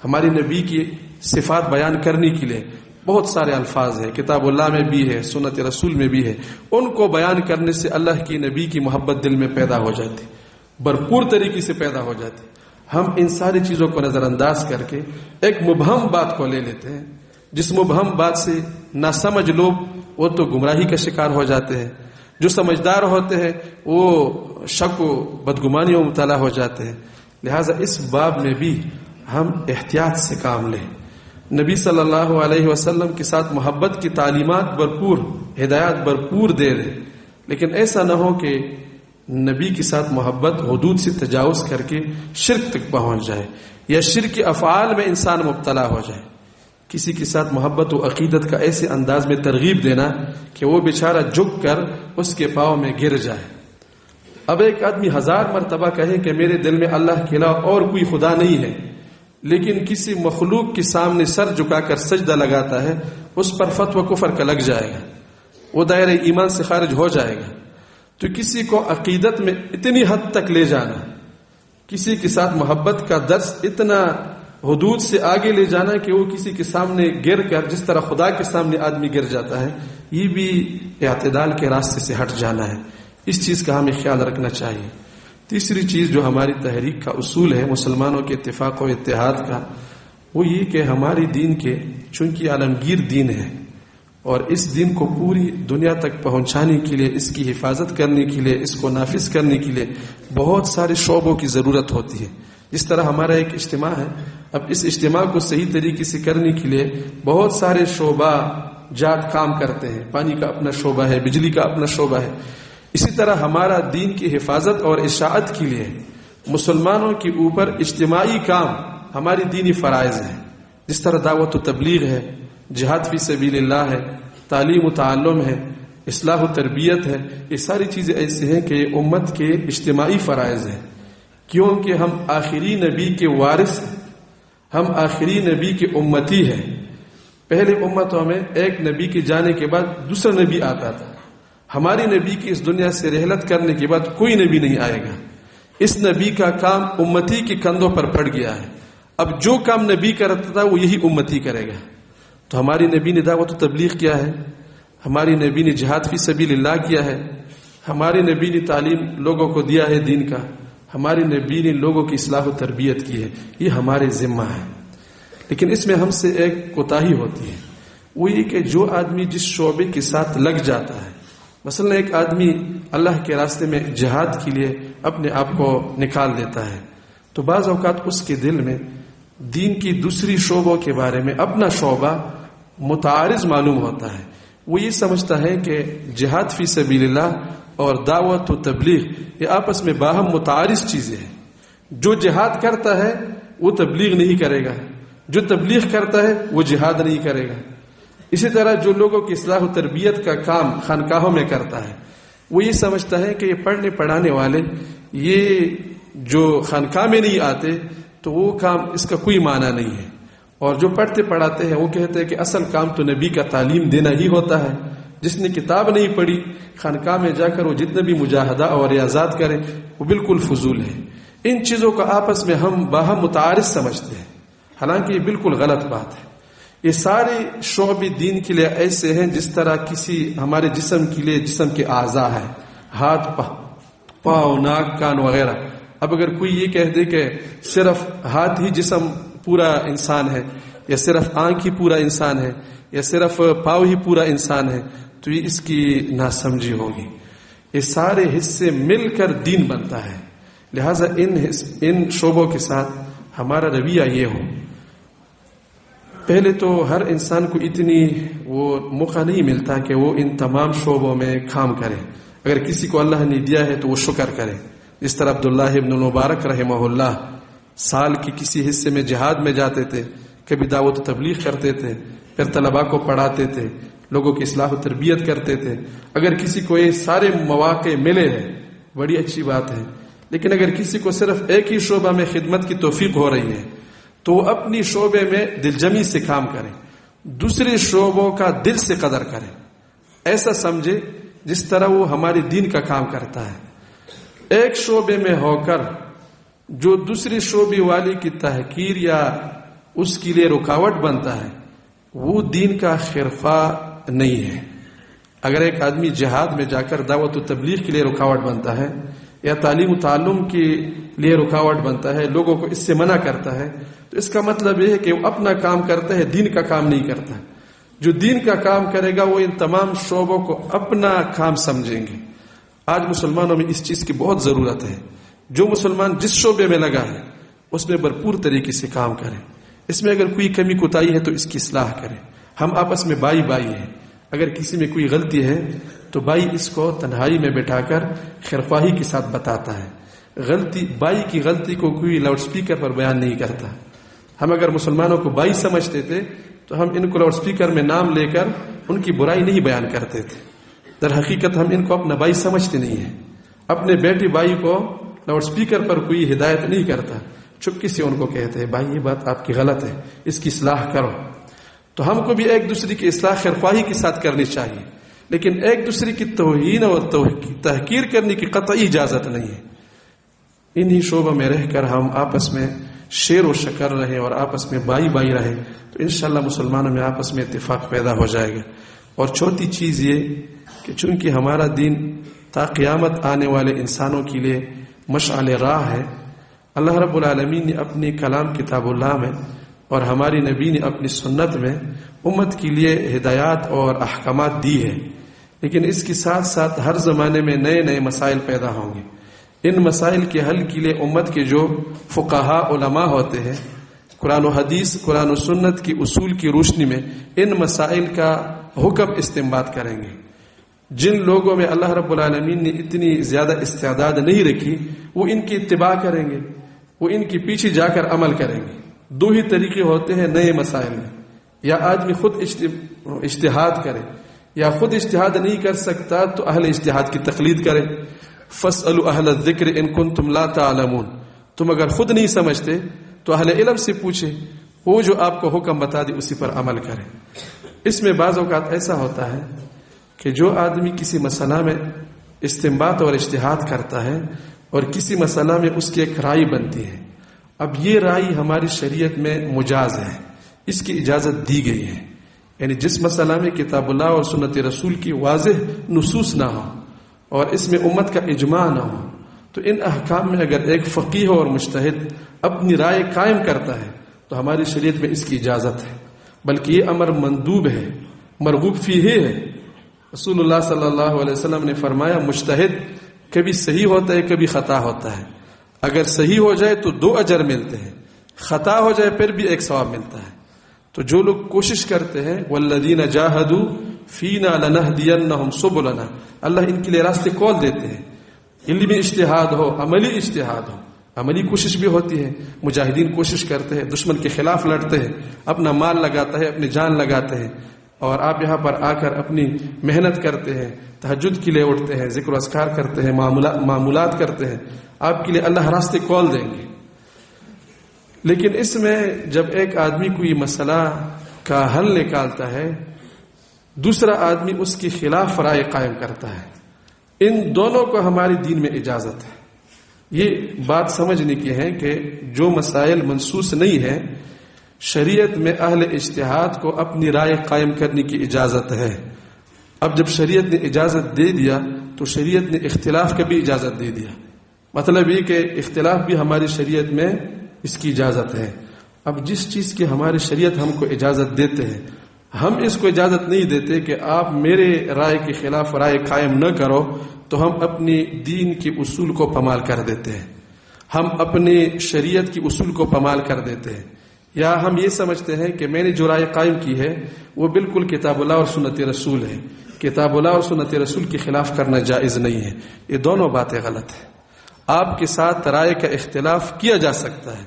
ہماری نبی کی صفات بیان کرنے کے لیے بہت سارے الفاظ ہیں، کتاب اللہ میں بھی ہے، سنت رسول میں بھی ہے. ان کو بیان کرنے سے اللہ کی نبی کی محبت دل میں پیدا ہو جاتی، بھرپور طریقے سے پیدا ہو جاتی. ہم ان ساری چیزوں کو نظر انداز کر کے ایک مبہم بات کو لے لیتے ہیں، جس مبہم بات سے ناسمجھ لوگ وہ تو گمراہی کا شکار ہو جاتے ہیں، جو سمجھدار ہوتے ہیں وہ شک و بدگمانیوں میں مبتلا ہو جاتے ہیں. لہٰذا اس باب میں بھی ہم احتیاط سے کام لیں. نبی صلی اللہ علیہ وسلم کے ساتھ محبت کی تعلیمات بھرپور، ہدایات بھرپور دے دیں، لیکن ایسا نہ ہو کہ نبی کے ساتھ محبت حدود سے تجاوز کر کے شرک تک پہنچ جائے یا شرک کے افعال میں انسان مبتلا ہو جائے. کسی کے ساتھ محبت و عقیدت کا ایسے انداز میں ترغیب دینا کہ وہ بیچارہ جھک کر اس کے پاؤں میں گر جائے. اب ایک آدمی 1000 مرتبہ کہے کہ میرے دل میں اللہ کے علاوہ اور کوئی خدا نہیں ہے، لیکن کسی مخلوق کے سامنے سر جھکا کر سجدہ لگاتا ہے، اس پر فتوی کفر کا لگ جائے گا، وہ دائرہ ایمان سے خارج ہو جائے گا. تو کسی کو عقیدت میں اتنی حد تک لے جانا، کسی کے ساتھ محبت کا درس اتنا حدود سے آگے لے جانا کہ وہ کسی کے سامنے گر کر جس طرح خدا کے سامنے آدمی گر جاتا ہے، یہ بھی اعتدال کے راستے سے ہٹ جانا ہے. اس چیز کا ہمیں خیال رکھنا چاہیے. تیسری چیز جو ہماری تحریک کا اصول ہے مسلمانوں کے اتفاق و اتحاد کا، وہ یہ کہ ہماری دین کے چونکہ عالمگیر دین ہے اور اس دین کو پوری دنیا تک پہنچانے کے لیے، اس کی حفاظت کرنے کے لیے، اس کو نافذ کرنے کے لیے بہت سارے شعبوں کی ضرورت ہوتی ہے. جس طرح ہمارا ایک اجتماع ہے، اب اس اجتماع کو صحیح طریقے سے کرنے کے لیے بہت سارے شعبہ جات کام کرتے ہیں. پانی کا اپنا شعبہ ہے، بجلی کا اپنا شعبہ ہے. اسی طرح ہمارا دین کی حفاظت اور اشاعت کے لیے مسلمانوں کے اوپر اجتماعی کام ہماری دینی فرائض ہیں. جس طرح دعوت و تبلیغ ہے، جہاد فی سبیل اللہ ہے، تعلیم و تعلم ہے، اصلاح و تربیت ہے. یہ ساری چیزیں ایسی ہیں کہ یہ امت کے اجتماعی فرائض ہیں، کیونکہ ہم آخری نبی کے وارث ہیں، ہم آخری نبی کے امتی ہیں. پہلے امتوں میں ایک نبی کے جانے کے بعد دوسرا نبی آتا تھا. ہماری نبی کی اس دنیا سے رحلت کرنے کے بعد کوئی نبی نہیں آئے گا. اس نبی کا کام امتی کے کندھوں پر پڑ گیا ہے. اب جو کام نبی کرتا تھا وہ یہی امتی کرے گا. تو ہماری نبی نے دعوت و تبلیغ کیا ہے، ہماری نبی نے جہاد فی سبیل اللہ کیا ہے، ہماری نبی نے تعلیم لوگوں کو دیا ہے دین کا، ہماری نبی نے لوگوں کی اصلاح و تربیت کی ہے. یہ ہمارے ذمہ ہے. لیکن اس میں ہم سے ایک کوتاہی ہوتی ہے، وہ یہ کہ جو آدمی جس شعبے کے ساتھ لگ جاتا ہے، مثلا ایک آدمی اللہ کے راستے میں جہاد کے لیے اپنے آپ کو نکال دیتا ہے، تو بعض اوقات اس کے دل میں دین کی دوسری شعبوں کے بارے میں اپنا شعبہ متعارض معلوم ہوتا ہے. وہ یہ سمجھتا ہے کہ جہاد فی سبیل اللہ اور دعوت و تبلیغ یہ آپس میں باہم متعارض چیزیں ہیں. جو جہاد کرتا ہے وہ تبلیغ نہیں کرے گا، جو تبلیغ کرتا ہے وہ جہاد نہیں کرے گا. اسی طرح جو لوگوں کی اصلاح و تربیت کا کام خانقاہوں میں کرتا ہے، وہ یہ سمجھتا ہے کہ یہ پڑھنے پڑھانے والے یہ جو خانقاہ میں نہیں آتے تو وہ کام اس کا کوئی معنی نہیں ہے. اور جو پڑھتے پڑھاتے ہیں وہ کہتے ہیں کہ اصل کام تو نبی کا تعلیم دینا ہی ہوتا ہے. جس نے کتاب نہیں پڑھی خانقاہ میں جا کر وہ جتنے بھی مجاہدہ اور ریاضات کرے وہ بالکل فضول ہے. ان چیزوں کا آپس میں ہم باہم متعارض سمجھتے ہیں، حالانکہ یہ بالکل غلط بات ہے. یہ سارے شعبے دین کے لیے ایسے ہیں جس طرح کسی ہمارے جسم کے لیے جسم کے اعضاء ہیں، ہاتھ پاؤں ناک کان وغیرہ. اب اگر کوئی یہ کہہ دے کہ صرف ہاتھ ہی جسم پورا انسان ہے، یا صرف آنکھ ہی پورا انسان ہے، یا صرف پاؤں ہی پورا انسان ہے، تو یہ اس کی ناسمجھی ہوگی. یہ سارے حصے مل کر دین بنتا ہے. لہذا ان شعبوں کے ساتھ ہمارا رویہ یہ ہو. پہلے تو ہر انسان کو اتنی وہ موقع نہیں ملتا کہ وہ ان تمام شعبوں میں کام کرے. اگر کسی کو اللہ نے دیا ہے تو وہ شکر کرے. جس طرح عبداللہ ابن المبارک رحمہ اللہ سال کے کسی حصے میں جہاد میں جاتے تھے، کبھی دعوت و تبلیغ کرتے تھے، پھر طلباء کو پڑھاتے تھے، لوگوں کی اصلاح و تربیت کرتے تھے. اگر کسی کو یہ سارے مواقع ملے ہیں بڑی اچھی بات ہے. لیکن اگر کسی کو صرف ایک ہی شعبہ میں خدمت کی توفیق ہو رہی ہے تو وہ اپنی شعبے میں دلجمی سے کام کرے، دوسرے شعبوں کا دل سے قدر کرے. ایسا سمجھے جس طرح وہ ہمارے دین کا کام کرتا ہے. ایک شعبے میں ہو کر جو دوسری شعبے والی کی تحقیر یا اس کے لیے رکاوٹ بنتا ہے وہ دین کا خرفہ نہیں ہے. اگر ایک آدمی جہاد میں جا کر دعوت و تبلیغ کے لیے رکاوٹ بنتا ہے یا تعلیم و تعلم کے لیے رکاوٹ بنتا ہے، لوگوں کو اس سے منع کرتا ہے، تو اس کا مطلب یہ ہے کہ وہ اپنا کام کرتا ہے، دین کا کام نہیں کرتا. جو دین کا کام کرے گا وہ ان تمام شعبوں کو اپنا کام سمجھیں گے. آج مسلمانوں میں اس چیز کی بہت ضرورت ہے. جو مسلمان جس شعبے میں لگا ہے اس میں بھرپور طریقے سے کام کرے. اس میں اگر کوئی کمی کوتاہی ہے تو اس کی اصلاح کرے. ہم آپس میں بائی ہیں. اگر کسی میں کوئی غلطی ہے تو بھائی اس کو تنہائی میں بٹھا کر خیرخواہی کے ساتھ بتاتا ہے. بھائی کی غلطی کو کوئی لاؤڈ سپیکر پر بیان نہیں کرتا. ہم اگر مسلمانوں کو بھائی سمجھتے تھے تو ہم ان کو لاؤڈ سپیکر میں نام لے کر ان کی برائی نہیں بیان کرتے تھے. در حقیقت ہم ان کو اپنا بھائی سمجھتے نہیں ہیں. اپنے بیٹے بھائی کو لاؤڈ سپیکر پر کوئی ہدایت نہیں کرتا، چپکے سے ان کو کہتے ہیں بھائی یہ بات آپ کی غلط ہے، اس کی اصلاح کرو. تو ہم کو بھی ایک دوسرے کی اصلاح خیرخواہی کے ساتھ کرنی چاہیے، لیکن ایک دوسرے کی توہین اور تحقیر کرنے کی قطعی اجازت نہیں ہے. انہی شعبوں میں رہ کر ہم آپس میں شیر و شکر رہیں اور آپس میں بائی رہیں تو انشاءاللہ مسلمانوں میں آپس میں اتفاق پیدا ہو جائے گا. اور چوتھی چیز یہ کہ چونکہ ہمارا دین تا قیامت آنے والے انسانوں کے لیے مشعل راہ ہے، اللہ رب العالمین نے اپنے کلام کتاب اللہ میں اور ہماری نبی نے اپنی سنت میں امت کے لیے ہدایات اور احکامات دی ہے، لیکن اس کے ساتھ ساتھ ہر زمانے میں نئے نئے مسائل پیدا ہوں گے۔ ان مسائل کے حل کے لیے امت کے جو فقہاء علماء ہوتے ہیں، قرآن و حدیث، قرآن و سنت کی اصول کی روشنی میں ان مسائل کا حکم استنباط کریں گے۔ جن لوگوں میں اللہ رب العالمین نے اتنی زیادہ استعداد نہیں رکھی، وہ ان کی اتباع کریں گے، وہ ان کے پیچھے جا کر عمل کریں گے۔ دو ہی طریقے ہوتے ہیں نئے مسائل میں، یا آدمی خود اجتہاد کرے، یا خود اجتہاد نہیں کر سکتا تو اہل اجتہاد کی تقلید کرے۔ فاسألوا اہل الذکر ان کنتم لا تعلمون، تم اگر خود نہیں سمجھتے تو اہل علم سے پوچھے، وہ جو آپ کو حکم بتا دے اسی پر عمل کرے۔ اس میں بعض اوقات ایسا ہوتا ہے کہ جو آدمی کسی مسئلہ میں استنباط اور اجتہاد کرتا ہے اور کسی مسئلہ میں اس کی ایک رائے بنتی ہے، اب یہ رائے ہماری شریعت میں مجاز ہے، اس کی اجازت دی گئی ہے، یعنی جس مسئلہ میں کتاب اللہ اور سنت رسول کی واضح نصوص نہ ہو اور اس میں امت کا اجماع نہ ہو، تو ان احکام میں اگر ایک فقیہ اور مجتہد اپنی رائے قائم کرتا ہے تو ہماری شریعت میں اس کی اجازت ہے، بلکہ یہ امر مندوب ہے، مرغوب فیہ ہے۔ رسول اللہ صلی اللہ علیہ وسلم نے فرمایا مجتہد کبھی صحیح ہوتا ہے، کبھی خطا ہوتا ہے، اگر صحیح ہو جائے تو 2 اجر ملتے ہیں، خطا ہو جائے پھر بھی 1 ثواب ملتا ہے۔ تو جو لوگ کوشش کرتے ہیں والذین جاہدوا فینا لنہدینہم سبلنا، اللہ ان کے لیے راستے کھول دیتے ہیں۔ علمی اجتہاد ہو، عملی اجتہاد ہو، عملی کوشش بھی ہوتی ہے، مجاہدین کوشش کرتے ہیں، دشمن کے خلاف لڑتے ہیں، اپنا مال لگاتا ہے، اپنی جان لگاتے ہیں، اور آپ یہاں پر آ کر اپنی محنت کرتے ہیں، تہجد کے لیے اٹھتے ہیں، ذکر و اذکار کرتے ہیں، معمولات کرتے ہیں، آپ کے لیے اللہ راستے کھول دیں گے۔ لیکن اس میں جب ایک آدمی کو یہ مسئلہ کا حل نکالتا ہے، دوسرا آدمی اس کے خلاف رائے قائم کرتا ہے، ان دونوں کو ہماری دین میں اجازت ہے۔ یہ بات سمجھنے کی ہے کہ جو مسائل منصوص نہیں ہیں، شریعت میں اہل اجتہاد کو اپنی رائے قائم کرنے کی اجازت ہے۔ اب جب شریعت نے اجازت دے دیا تو شریعت نے اختلاف کا بھی اجازت دے دیا، مطلب یہ کہ اختلاف بھی ہماری شریعت میں اس کی اجازت ہے۔ اب جس چیز کی ہماری شریعت ہم کو اجازت دیتے ہیں، ہم اس کو اجازت نہیں دیتے کہ آپ میرے رائے کے خلاف رائے قائم نہ کرو، تو ہم اپنی دین کے اصول کو پامال کر دیتے ہیں، ہم اپنی شریعت کی اصول کو پامال کر دیتے ہیں، یا ہم یہ سمجھتے ہیں کہ میں نے جو رائے قائم کی ہے وہ بالکل کتاب اللہ اور سنت رسول ہے، کتاب اللہ اور سنت رسول کے خلاف کرنا جائز نہیں ہے۔ یہ دونوں باتیں غلط ہیں۔ آپ کے ساتھ رائے کا اختلاف کیا جا سکتا ہے،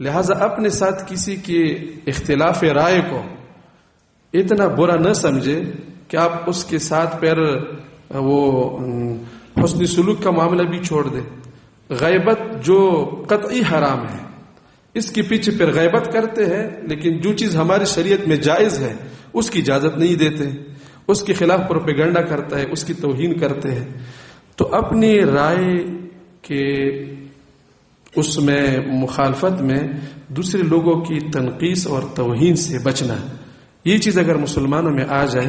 لہذا اپنے ساتھ کسی کے اختلاف رائے کو اتنا برا نہ سمجھے کہ آپ اس کے ساتھ پھر وہ حسن سلوک کا معاملہ بھی چھوڑ دیں۔ غیبت جو قطعی حرام ہے، اس کے پیچھے پھر غیبت کرتے ہیں، لیکن جو چیز ہماری شریعت میں جائز ہے اس کی اجازت نہیں دیتے، اس کے خلاف پروپیگنڈا کرتا ہے، اس کی توہین کرتے ہیں۔ تو اپنی رائے کے اس میں مخالفت میں دوسرے لوگوں کی تنقیص اور توہین سے بچنا، یہ چیز اگر مسلمانوں میں آ جائے،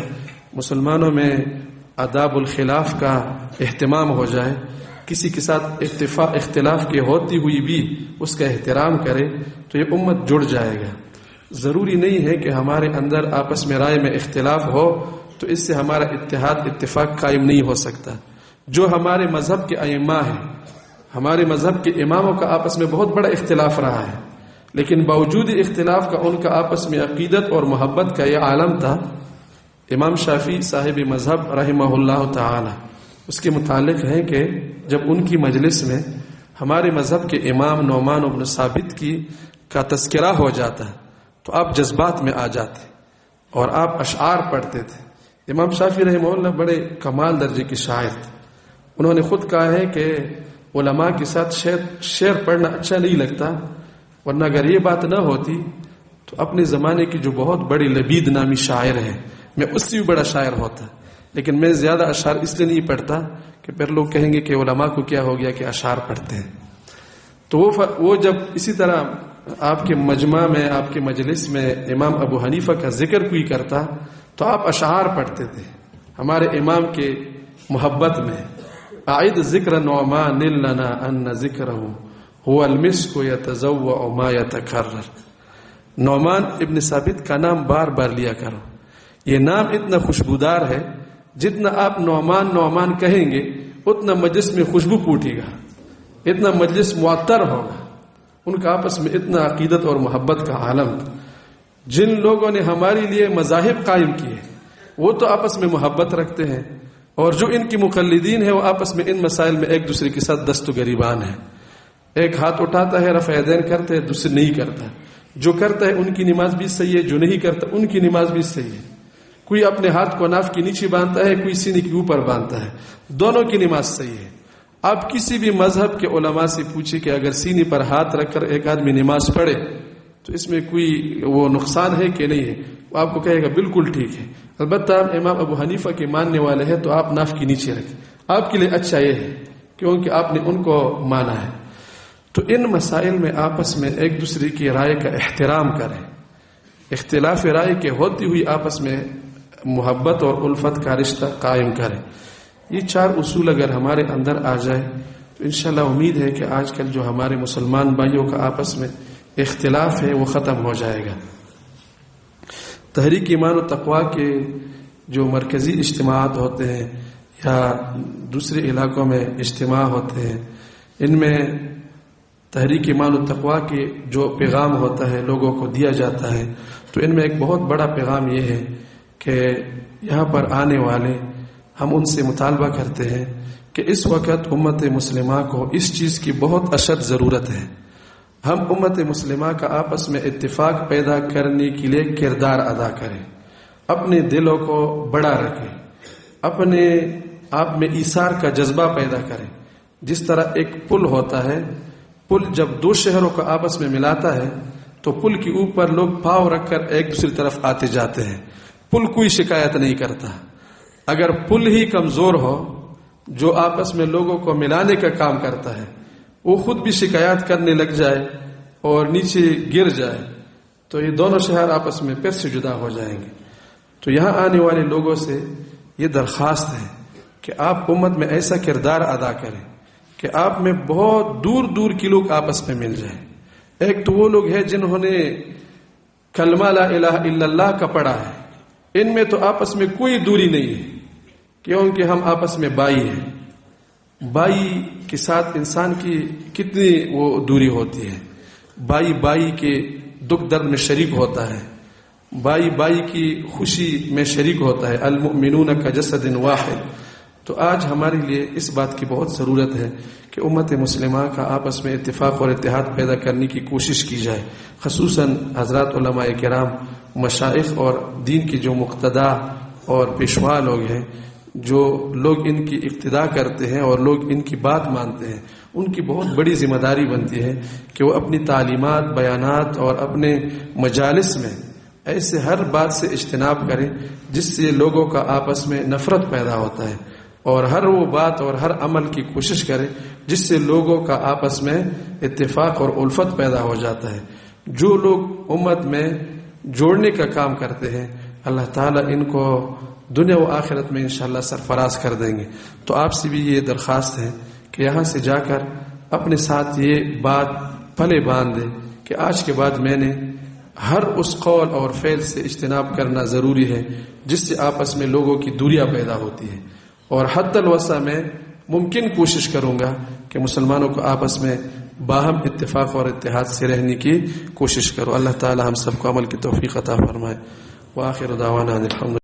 مسلمانوں میں آداب الخلاف کا اہتمام ہو جائے، کسی کے ساتھ اختلاف کے ہوتی ہوئی بھی اس کا احترام کرے، تو یہ امت جڑ جائے گا۔ ضروری نہیں ہے کہ ہمارے اندر آپس میں رائے میں اختلاف ہو تو اس سے ہمارا اتفاق قائم نہیں ہو سکتا۔ جو ہمارے مذہب کے ائمہ ہیں، ہمارے مذہب کے اماموں کا آپس میں بہت بڑا اختلاف رہا ہے، لیکن باوجود اختلاف کا ان کا آپس میں عقیدت اور محبت کا یہ عالم تھا۔ امام شافعی صاحب مذہب رحمہ اللہ تعالی، اس کے متعلق ہے کہ جب ان کی مجلس میں ہمارے مذہب کے امام نعمان بن ثابت کا تذکرہ ہو جاتا تو آپ جذبات میں آ جاتے اور آپ اشعار پڑھتے تھے۔ امام شافعی رحمہ اللہ بڑے کمال درجے کے شاعر تھے، انہوں نے خود کہا ہے کہ علماء کے ساتھ شعر پڑھنا اچھا نہیں لگتا، ورنہ اگر یہ بات نہ ہوتی تو اپنے زمانے کی جو بہت بڑی لبید نامی شاعر ہے میں اس سے بھی بڑا شاعر ہوتا، لیکن میں زیادہ اشعار اس لیے نہیں پڑھتا کہ پھر لوگ کہیں گے کہ علماء کو کیا ہو گیا کہ اشعار پڑھتے ہیں۔ تو وہ جب اسی طرح آپ کے مجمع میں، آپ کے مجلس میں امام ابو حنیفہ کا ذکر کوئی کرتا تو آپ اشعار پڑھتے تھے ہمارے امام کے محبت میں۔ اعد ذکر نعمان لنا ان ذکرہ هو المسك يتزوع ما يتكرر، نعمان ابن ثابت کا نام بار بار لیا کرو. یہ نام اتنا خوشبودار ہے، جتنا آپ نعمان نعمان کہیں گے اتنا مجلس میں خوشبو پھوٹے گا، اتنا مجلس معطر ہوگا. ان کا آپس میں اتنا عقیدت اور محبت کا عالم تھا. جن لوگوں نے ہمارے لیے مذاہب قائم کیے وہ تو آپس میں محبت رکھتے ہیں، اور جو ان کی مقلدین ہیں وہ آپس میں ان مسائل میں ایک دوسرے کے ساتھ دست و گریبان ہیں. ایک ہاتھ اٹھاتا ہے رفع یدین کرتے ہے، دوسرے نہیں کرتا. جو کرتا ہے ان کی نماز بھی صحیح ہے، جو نہیں کرتا ان کی نماز بھی صحیح ہے. کوئی اپنے ہاتھ کو ناف کے نیچے باندھتا ہے، کوئی سینے کے اوپر باندھتا ہے، دونوں کی نماز صحیح ہے. آپ کسی بھی مذہب کے علماء سے پوچھیں کہ اگر سینے پر ہاتھ رکھ کر ایک آدمی نماز پڑھے تو اس میں کوئی وہ نقصان ہے کہ نہیں ہے، وہ آپ کو کہے گا بالکل ٹھیک ہے. البتہ آپ امام ابو حنیفہ کے ماننے والے ہیں تو آپ ناف کے نیچے رکھیں، آپ کے لیے اچھا یہ ہے کیونکہ آپ نے ان کو مانا ہے. تو ان مسائل میں آپس میں ایک دوسرے کی رائے کا احترام کریں، اختلاف رائے کے ہوتی ہوئی آپس میں محبت اور الفت کا رشتہ قائم کریں. یہ 4 اصول اگر ہمارے اندر آ جائے تو انشاءاللہ امید ہے کہ آج کل جو ہمارے مسلمان بھائیوں کا آپس میں اختلاف ہے وہ ختم ہو جائے گا. تحریک ایمان و تقویٰ کے جو مرکزی اجتماعات ہوتے ہیں یا دوسرے علاقوں میں اجتماع ہوتے ہیں، ان میں تحریک ایمان و تقویٰ کے جو پیغام ہوتا ہے لوگوں کو دیا جاتا ہے، تو ان میں ایک بہت بڑا پیغام یہ ہے کہ یہاں پر آنے والے ہم ان سے مطالبہ کرتے ہیں کہ اس وقت امت مسلمہ کو اس چیز کی بہت اشد ضرورت ہے. ہم امت مسلمہ کا آپس میں اتفاق پیدا کرنے کے لیے کردار ادا کریں، اپنے دلوں کو بڑا رکھیں، اپنے آپ میں ایثار کا جذبہ پیدا کریں. جس طرح ایک پل ہوتا ہے، پل جب 2 شہروں کو آپس میں ملاتا ہے تو پل کے اوپر لوگ پاؤں رکھ کر ایک دوسری طرف آتے جاتے ہیں، پل کوئی شکایت نہیں کرتا. اگر پل ہی کمزور ہو جو آپس میں لوگوں کو ملانے کا کام کرتا ہے وہ خود بھی شکایت کرنے لگ جائے اور نیچے گر جائے تو یہ دونوں شہر آپس میں پھر سے جدا ہو جائیں گے. تو یہاں آنے والے لوگوں سے یہ درخواست ہے کہ آپ امت میں ایسا کردار ادا کریں کہ آپ میں بہت دور دور کے لوگ آپس میں مل جائیں. ایک تو وہ لوگ ہیں جنہوں نے کلمہ لا الہ الا اللہ کا پڑھا ہے، ان میں تو آپس میں کوئی دوری نہیں ہے کیونکہ ہم آپس میں بھائی ہیں. بھائی کے ساتھ انسان کی کتنی وہ دوری ہوتی ہے. بھائی بھائی کے دکھ درد میں شریک ہوتا ہے، بھائی بھائی کی خوشی میں شریک ہوتا ہے. المؤمنون کجسد واحد. تو آج ہمارے لیے اس بات کی بہت ضرورت ہے کہ امت مسلمہ کا آپس میں اتفاق اور اتحاد پیدا کرنے کی کوشش کی جائے. خصوصاً حضرات علماء کرام، مشائخ اور دین کی جو مقتدا اور پیشوا لوگ ہیں، جو لوگ ان کی اقتداء کرتے ہیں اور لوگ ان کی بات مانتے ہیں، ان کی بہت بڑی ذمہ داری بنتی ہے کہ وہ اپنی تعلیمات، بیانات اور اپنے مجالس میں ایسے ہر بات سے اجتناب کریں جس سے لوگوں کا آپس میں نفرت پیدا ہوتا ہے، اور ہر وہ بات اور ہر عمل کی کوشش کریں جس سے لوگوں کا آپس میں اتفاق اور الفت پیدا ہو جاتا ہے. جو لوگ امت میں جوڑنے کا کام کرتے ہیں اللہ تعالیٰ ان کو دنیا و آخرت میں انشاءاللہ سرفراز کر دیں گے. تو آپ سے بھی یہ درخواست ہے کہ یہاں سے جا کر اپنے ساتھ یہ بات پلے باندھ دیں کہ آج کے بعد میں نے ہر اس قول اور فعل سے اجتناب کرنا ضروری ہے جس سے آپس میں لوگوں کی دوریاں پیدا ہوتی ہیں، اور حد الوسع میں ممکن کوشش کروں گا کہ مسلمانوں کو آپس میں باہم اتفاق اور اتحاد سے رہنے کی کوشش کرو. اللہ تعالی ہم سب کو عمل کی توفیق عطا فرمائے. وآخر دعوانا الحمد